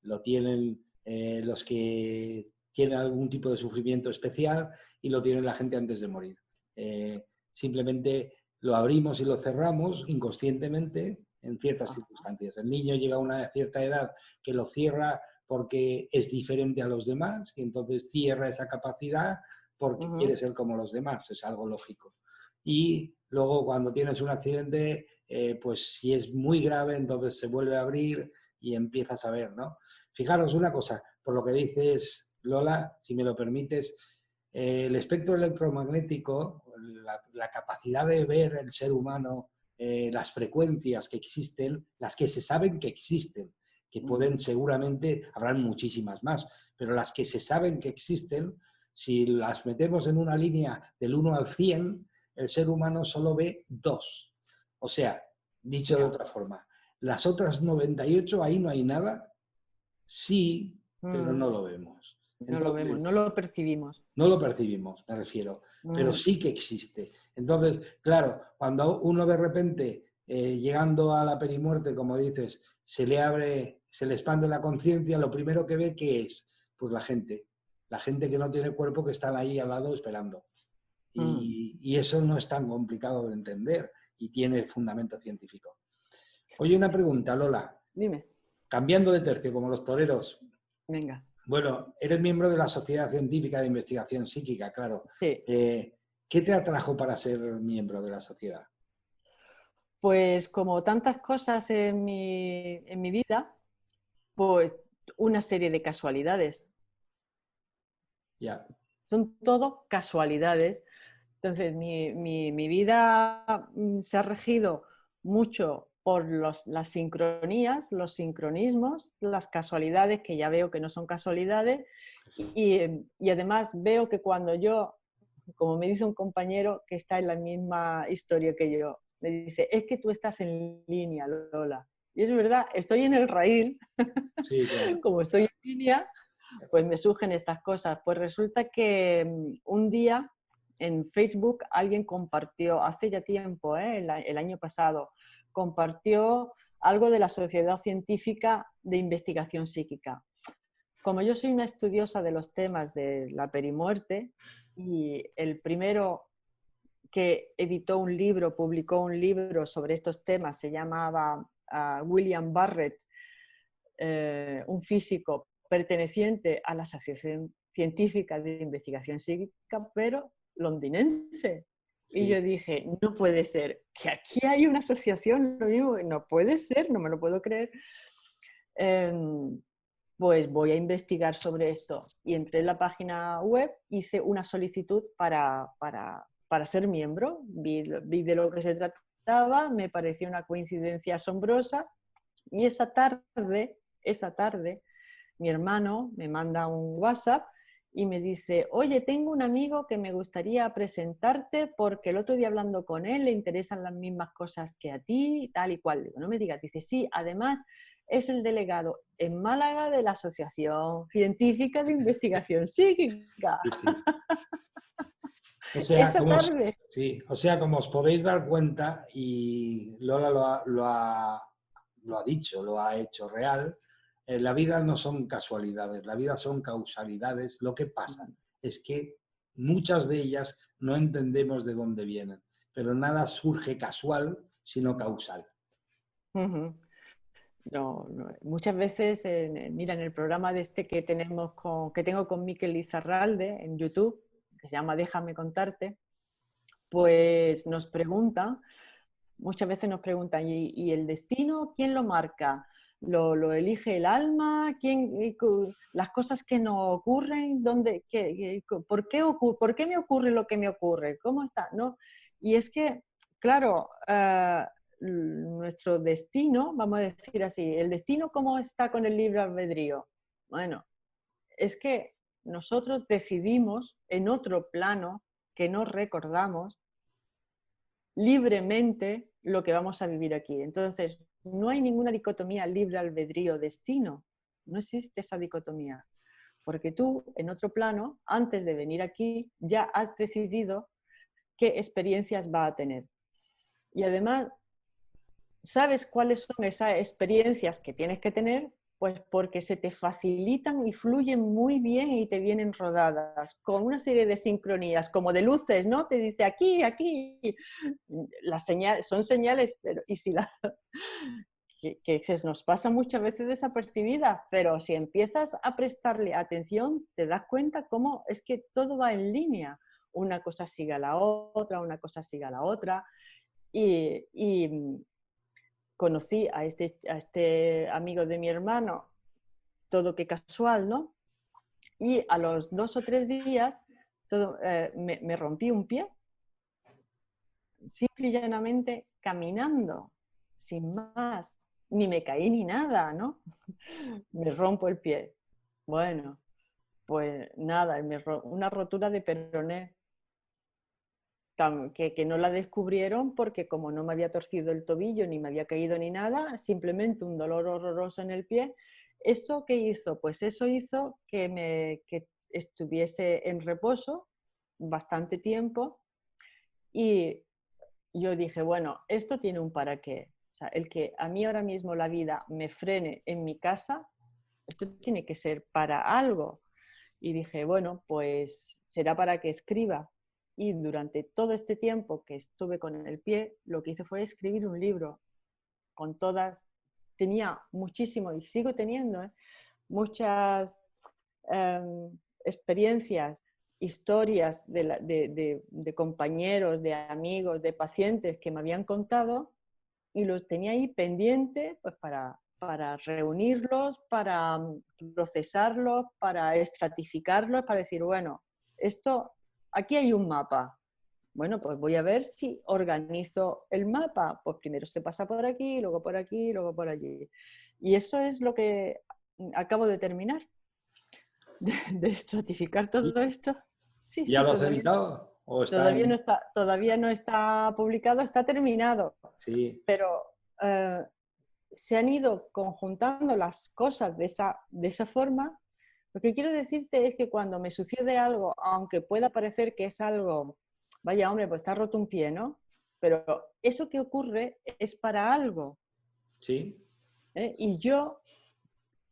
lo tienen los que tienen algún tipo de sufrimiento especial y lo tienen la gente antes de morir. Simplemente lo abrimos y lo cerramos inconscientemente en ciertas circunstancias. El niño llega a una cierta edad que lo cierra porque es diferente a los demás y entonces cierra esa capacidad porque quiere ser como los demás, es algo lógico. Y luego cuando tienes un accidente, pues si es muy grave, entonces se vuelve a abrir y empiezas a ver, ¿no? Fijaros una cosa, por lo que dices, Lola, si me lo permites, el espectro electromagnético, la capacidad de ver el ser humano, las frecuencias que existen, las que se saben que existen, que pueden seguramente, habrán muchísimas más, pero las que se saben que existen, si las metemos en una línea del 1 al 100, el ser humano solo ve 2. O sea, dicho de otra forma, las otras 98, ahí no hay nada, sí, pero no lo vemos. No Entonces, lo vemos, no lo percibimos. no lo percibimos, me refiero, pero sí que existe. Entonces, claro, cuando uno de repente, llegando a la perimuerte, como dices, se le abre, se le expande la conciencia, lo primero que ve, ¿qué es? Pues la gente que no tiene cuerpo, que están ahí al lado esperando. Y eso no es tan complicado de entender y tiene fundamento científico. Oye, una pregunta, Lola. Dime. Cambiando de tercio, como los toreros. Venga. Bueno, eres miembro de la Sociedad Científica de Investigación Psíquica, claro. Sí. ¿Qué te atrajo para ser miembro de la sociedad? Pues como tantas cosas en mi vida, pues una serie de casualidades. Ya. Son todo casualidades. Entonces, mi vida se ha regido mucho por las sincronías, los sincronismos, las casualidades, que ya veo que no son casualidades, y además veo que cuando yo, como me dice un compañero que está en la misma historia que yo, me dice, es que tú estás en línea, Lola. Y es verdad, estoy en el raíl, Sí, claro. como estoy en línea, pues me surgen estas cosas. Pues resulta que un día en Facebook alguien compartió, hace ya tiempo, el año pasado, compartió algo de la Sociedad Científica de Investigación Psíquica. Como yo soy una estudiosa de los temas de la perimuerte, y el primero que editó un libro, publicó un libro sobre estos temas, se llamaba William Barrett, un físico perteneciente a la Asociación Científica de Investigación Psíquica, pero londinense. Sí. Y yo dije, no puede ser, que aquí hay una asociación, lo mismo, no puede ser, no me lo puedo creer. Pues voy a investigar sobre esto. Y entré en la página web, hice una solicitud para ser miembro, vi de lo que se trataba, me pareció una coincidencia asombrosa, y esa tarde, mi hermano me manda un WhatsApp y me dice, oye, tengo un amigo que me gustaría presentarte porque el otro día hablando con él le interesan las mismas cosas que a ti, tal y cual. Digo, no me digas. Dice, sí, además es el delegado en Málaga de la Asociación Científica de Investigación Psíquica. Sí, sí. O sea, Esa tarde. Sí, o sea, como os podéis dar cuenta, y Lola lo ha dicho, lo ha hecho real, la vida no son casualidades, la vida son causalidades. Lo que pasa es que muchas de ellas no entendemos de dónde vienen, pero nada surge casual, sino causal. Ujú. Muchas veces, mira, en el programa de este que tengo con Mikel Izarralde en YouTube, que se llama Déjame contarte, pues muchas veces nos preguntan, ¿y el destino quién lo marca? ¿Lo elige el alma? Las cosas que nos ocurren? ¿Por qué me ocurre lo que me ocurre? ¿Cómo está? ¿No? Y es que, claro, nuestro destino, vamos a decir así, el destino, ¿cómo está con el libre albedrío? Bueno, es que nosotros decidimos en otro plano que no recordamos libremente lo que vamos a vivir aquí. Entonces, no hay ninguna dicotomía libre albedrío destino. No existe esa dicotomía. Porque tú, en otro plano, antes de venir aquí, ya has decidido qué experiencias va a tener. Y además, ¿sabes cuáles son esas experiencias que tienes que tener? Pues porque se te facilitan y fluyen muy bien y te vienen rodadas, con una serie de sincronías, como de luces, ¿no? Te dice aquí, aquí. Las señales, son señales, pero y si la, que se nos pasa muchas veces desapercibidas, pero si empiezas a prestarle atención, te das cuenta cómo es que todo va en línea. Una cosa sigue a la otra, una cosa sigue a la otra. Y conocí a este amigo de mi hermano, todo que casual, ¿no? Y a los 2 o 3 días me rompí un pie, simple y llanamente caminando, sin más, ni me caí ni nada, ¿no? Me rompo el pie. Bueno, pues nada, una rotura de peroné, que no la descubrieron porque como no me había torcido el tobillo, ni me había caído ni nada, simplemente un dolor horroroso en el pie. ¿Eso qué hizo? Pues eso hizo que estuviese en reposo bastante tiempo y yo dije, bueno, esto tiene un para qué. O sea, el que a mí ahora mismo la vida me frene en mi casa, esto tiene que ser para algo. Y dije, bueno, pues será para que escriba. Y durante todo este tiempo que estuve con el pie, lo que hice fue escribir un libro con todas, tenía muchísimo, y sigo teniendo, muchas experiencias, historias de compañeros, de amigos, de pacientes que me habían contado y los tenía ahí pendiente pues para reunirlos, para procesarlos, para estratificarlos, para decir, bueno, aquí hay un mapa. Bueno, pues voy a ver si organizo el mapa. Pues primero se pasa por aquí, luego por aquí, luego por allí. Y eso es lo que acabo de terminar, de estratificar ¿Y todo esto. Sí, ya sí, lo has editado? ¿O está en...? todavía no está publicado, está terminado. Sí, Pero se han ido conjuntando las cosas de esa forma. Lo que quiero decirte es que cuando me sucede algo, aunque pueda parecer que es algo, vaya hombre, pues está roto un pie, ¿no? Pero eso que ocurre es para algo, sí, ¿eh? Y yo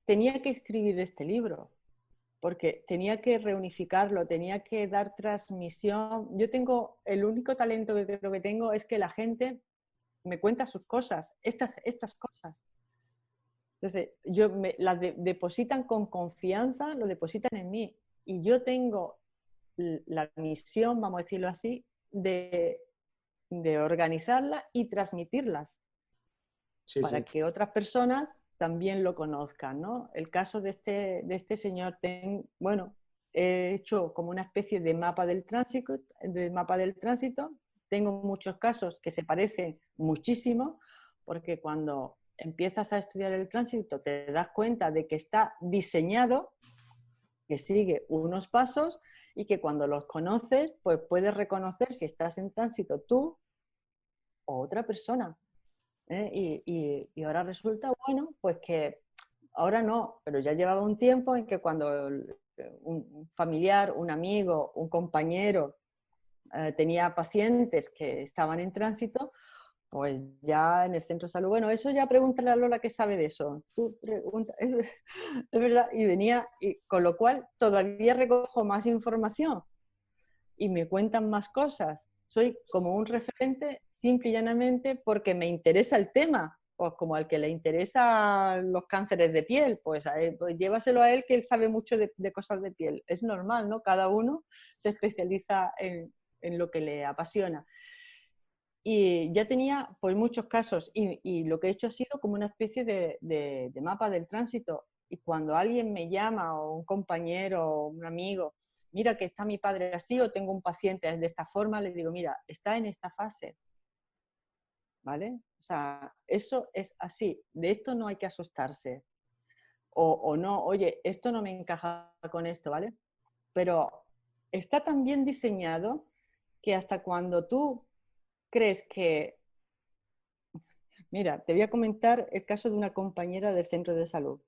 tenía que escribir este libro, porque tenía que reunificarlo, tenía que dar transmisión. Yo tengo, el único talento que creo que tengo es que la gente me cuenta sus cosas, estas cosas. Entonces, las depositan con confianza, lo depositan en mí. Y yo tengo la misión, vamos a decirlo así, de organizarlas y transmitirlas sí, para sí. que otras personas también lo conozcan, ¿no? El caso de este señor, bueno, he hecho como una especie de mapa del tránsito. Tengo muchos casos que se parecen muchísimo, porque cuando empiezas a estudiar el tránsito te das cuenta de que está diseñado, que sigue unos pasos y que cuando los conoces, pues puedes reconocer si estás en tránsito tú o otra persona. Y ahora resulta, bueno, pues que ahora no, pero ya llevaba un tiempo en que cuando un familiar, un amigo, un compañero tenía pacientes que estaban en tránsito, pues ya en el centro de salud, bueno, eso ya pregúntale a Lola que sabe de eso. Tú pregunta, es verdad, y venía, y con lo cual todavía recojo más información y me cuentan más cosas. Soy como un referente simple y llanamente porque me interesa el tema. pues como al que le interesan los cánceres de piel, pues, pues llévaselo a él, que él sabe mucho de cosas de piel. Es normal, ¿no? Cada uno se especializa en lo que le apasiona. Y ya tenía pues muchos casos y lo que he hecho ha sido como una especie de mapa del tránsito. Y cuando alguien me llama, o un compañero o un amigo, mira que está mi padre así o tengo un paciente de esta forma, le digo, mira, está en esta fase, ¿vale? O sea, eso es así, de esto no hay que asustarse. O no, oye, esto no me encaja con esto, ¿vale? Pero está tan bien diseñado que hasta cuando tú crees que... Mira, te voy a comentar el caso de una compañera del centro de salud.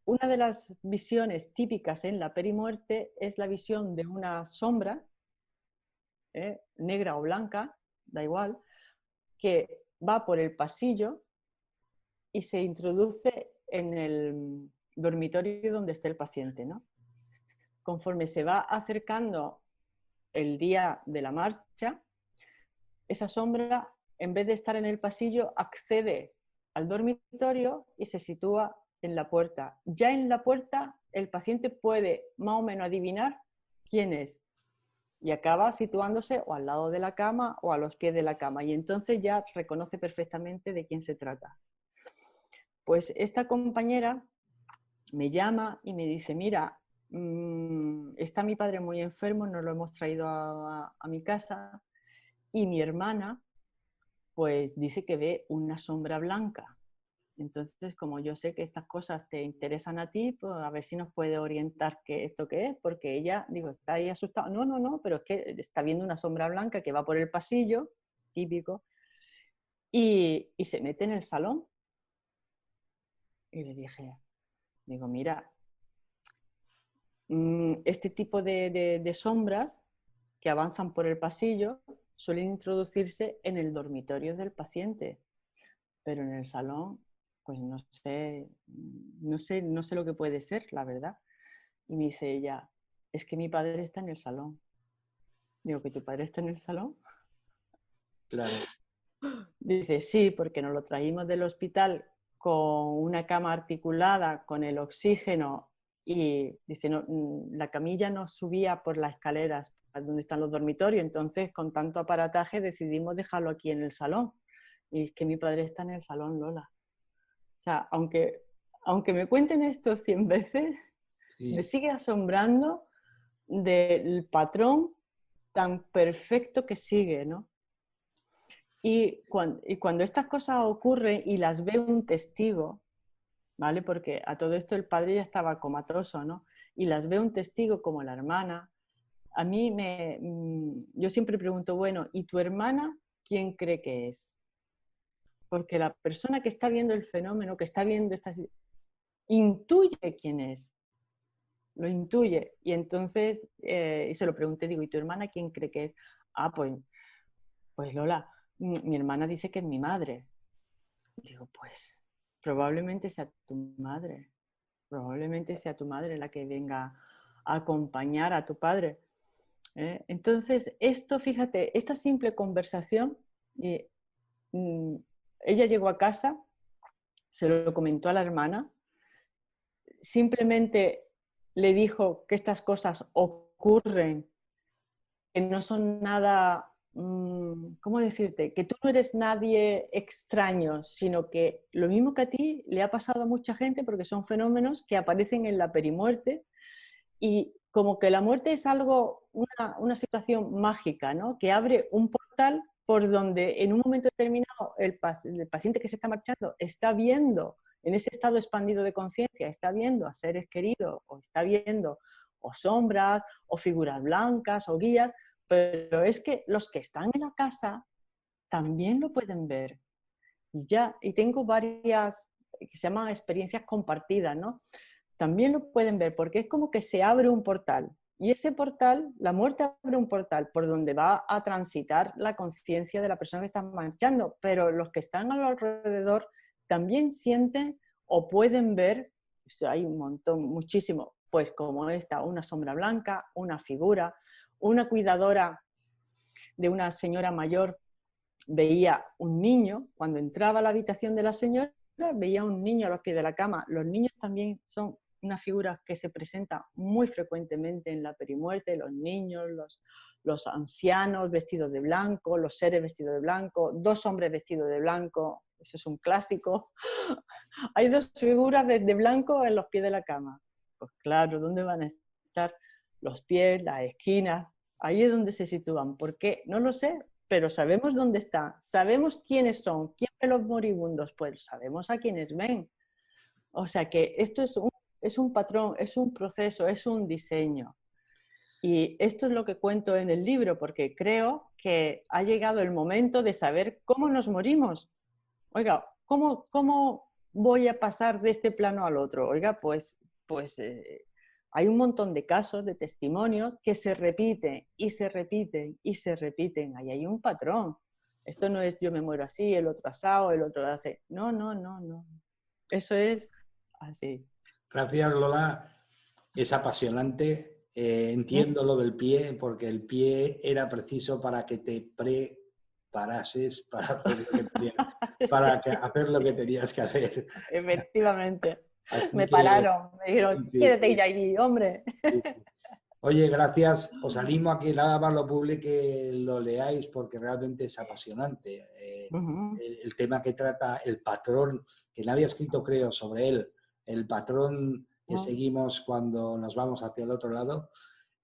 Una de las visiones típicas en la perimuerte es la visión de una sombra, negra o blanca, da igual, que va por el pasillo y se introduce en el dormitorio donde esté el paciente, ¿no? Conforme se va acercando el día de la marcha, esa sombra, en vez de estar en el pasillo, accede al dormitorio y se sitúa en la puerta. Ya en la puerta el paciente puede más o menos adivinar quién es y acaba situándose o al lado de la cama o a los pies de la cama y entonces ya reconoce perfectamente de quién se trata. Pues esta compañera me llama y me dice, mira, está mi padre muy enfermo, nos lo hemos traído a mi casa y mi hermana pues dice que ve una sombra blanca. Entonces, como yo sé que estas cosas te interesan a ti, pues a ver si nos puede orientar qué esto qué es, porque ella, digo, está ahí asustada. No, no, no, pero es que está viendo una sombra blanca que va por el pasillo, típico, y se mete en el salón. Y le dije, digo, mira, este tipo de sombras que avanzan por el pasillo suelen introducirse en el dormitorio del paciente, pero en el salón, pues no sé lo que puede ser, la verdad. Y me dice ella, es que mi padre está en el salón. Digo, ¿que tu padre está en el salón? Claro. Dice, sí, porque nos lo trajimos del hospital con una cama articulada, con el oxígeno, y dice, no, la camilla no subía por las escaleras donde están los dormitorios, entonces con tanto aparataje decidimos dejarlo aquí en el salón. Y es que mi padre está en el salón, Lola. O sea, aunque me cuenten esto 100 veces, Sí. me sigue asombrando del patrón tan perfecto que sigue, ¿no? Y cuando estas cosas ocurren y las ve un testigo, ¿vale? Porque a todo esto el padre ya estaba comatoso, ¿no? Y las ve un testigo como la hermana, a mí yo siempre pregunto, bueno, ¿y tu hermana quién cree que es? Porque la persona que está viendo el fenómeno, que está viendo estas, intuye quién es, lo intuye. Y entonces, y se lo pregunté, digo, ¿y tu hermana quién cree que es? Ah, pues Lola, mi hermana dice que es mi madre. Digo, pues probablemente sea tu madre, probablemente sea tu madre la que venga a acompañar a tu padre. Entonces, esto, fíjate, esta simple conversación, eh, ella llegó a casa, se lo comentó a la hermana, simplemente le dijo que estas cosas ocurren, que no son nada, ¿cómo decirte? Que tú no eres nadie extraño, sino que lo mismo que a ti le ha pasado a mucha gente porque son fenómenos que aparecen en la perimuerte y como que la muerte es algo, una situación mágica, ¿no? Que abre un portal por donde en un momento determinado el paciente que se está marchando está viendo en ese estado expandido de conciencia, está viendo a seres queridos o está viendo o sombras o figuras blancas o guías, pero es que los que están en la casa también lo pueden ver. Y tengo varias que se llaman experiencias compartidas, ¿no? También lo pueden ver porque es como que se abre un portal y ese portal, la muerte abre un portal por donde va a transitar la conciencia de la persona que está marchando, pero los que están alrededor también sienten o pueden ver, o sea, hay un montón, muchísimo, pues como esta, una sombra blanca, una figura, una cuidadora de una señora mayor veía un niño, cuando entraba a la habitación de la señora, veía un niño a los pies de la cama. Los niños también son una figura que se presenta muy frecuentemente en la perimuerte, los niños, los ancianos vestidos de blanco, los seres vestidos de blanco, dos hombres vestidos de blanco, eso es un clásico. Hay dos figuras de blanco en los pies de la cama. Pues claro, ¿dónde van a estar los pies, las esquinas? Ahí es donde se sitúan. ¿Por qué? No lo sé, pero sabemos dónde están, sabemos quiénes son, quién ve los moribundos, pues sabemos a quiénes ven. O sea que esto es un patrón, es un proceso, es un diseño. Y esto es lo que cuento en el libro, porque creo que ha llegado el momento de saber cómo nos morimos. Oiga, ¿cómo voy a pasar de este plano al otro? Oiga, pues hay un montón de casos, de testimonios que se repiten y se repiten y se repiten. Ahí hay un patrón. Esto no es yo me muero así, el otro asado, el otro hace. No, no, no, no. Eso es así. Gracias, Lola. Es apasionante. Entiendo lo del pie, porque el pie era preciso para que te preparases para hacer lo que tenías, Sí, hacer lo que tenías que hacer. efectivamente. Así Me que, pararon, me dijeron, sí, quédate ya allí, hombre. sí, sí. Oye, gracias. Os animo a que nada más lo publique, lo leáis, porque realmente es apasionante. Uh-huh. El tema que trata, el patrón, que nadie ha escrito, creo, sobre él, el patrón que Uh-huh. seguimos cuando nos vamos hacia el otro lado,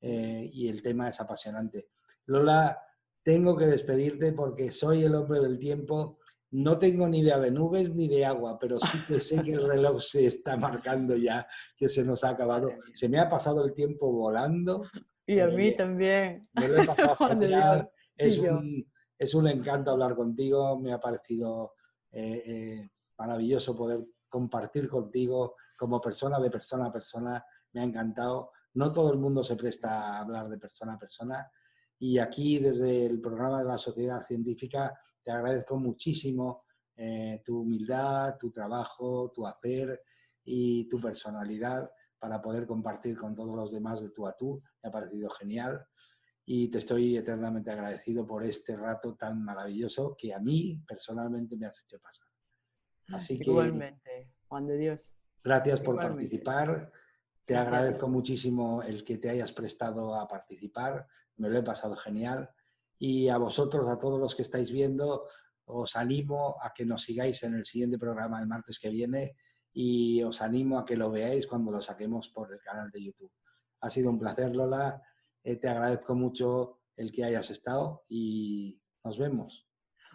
y el tema es apasionante. Lola, tengo que despedirte porque soy el hombre del tiempo. No tengo ni idea de nubes ni de agua, pero sí que sé que el reloj se está marcando ya, que se nos ha acabado. Madre mía. Se me ha pasado el tiempo volando. Y a mí también. Me lo he pasado Madre Dios. genial. Y yo. Es un encanto hablar contigo. Me ha parecido maravilloso poder compartir contigo como persona, de persona a persona. Me ha encantado. No todo el mundo se presta a hablar de persona a persona. Y aquí, desde el programa de la Sociedad Científica, te agradezco muchísimo tu humildad, tu trabajo, tu hacer y tu personalidad para poder compartir con todos los demás de tú a tú. Me ha parecido genial y te estoy eternamente agradecido por este rato tan maravilloso que a mí personalmente me has hecho pasar. Así que Igualmente, Juan de Dios. gracias por Igualmente. participar. Te Gracias a ti. agradezco muchísimo el que te hayas prestado a participar. Me lo he pasado genial. Y a vosotros, a todos los que estáis viendo, os animo a que nos sigáis en el siguiente programa el martes que viene y os animo a que lo veáis cuando lo saquemos por el canal de YouTube. Ha sido un placer, Lola. Te agradezco mucho el que hayas estado y nos vemos.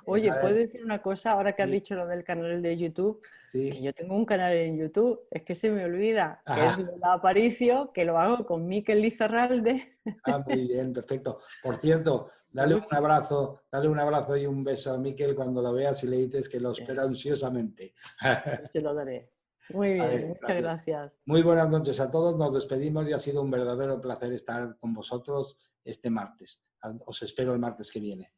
Oye, ¿puedo Vale. decir una cosa ahora que has Sí, dicho lo del canal de YouTube? Que sí. yo tengo un canal en YouTube, es que se me olvida, que es Ajá. la Aparicio, que lo hago con Mikel Lizarralde. Ah, muy bien, perfecto. Por cierto, Lo busco. dale un abrazo y un beso a Miquel cuando lo veas y le dices que lo espero ansiosamente. Se lo daré. Muy bien, Vale, muchas gracias. gracias. Muy buenas noches a todos, nos despedimos y ha sido un verdadero placer estar con vosotros este martes. Os espero el martes que viene.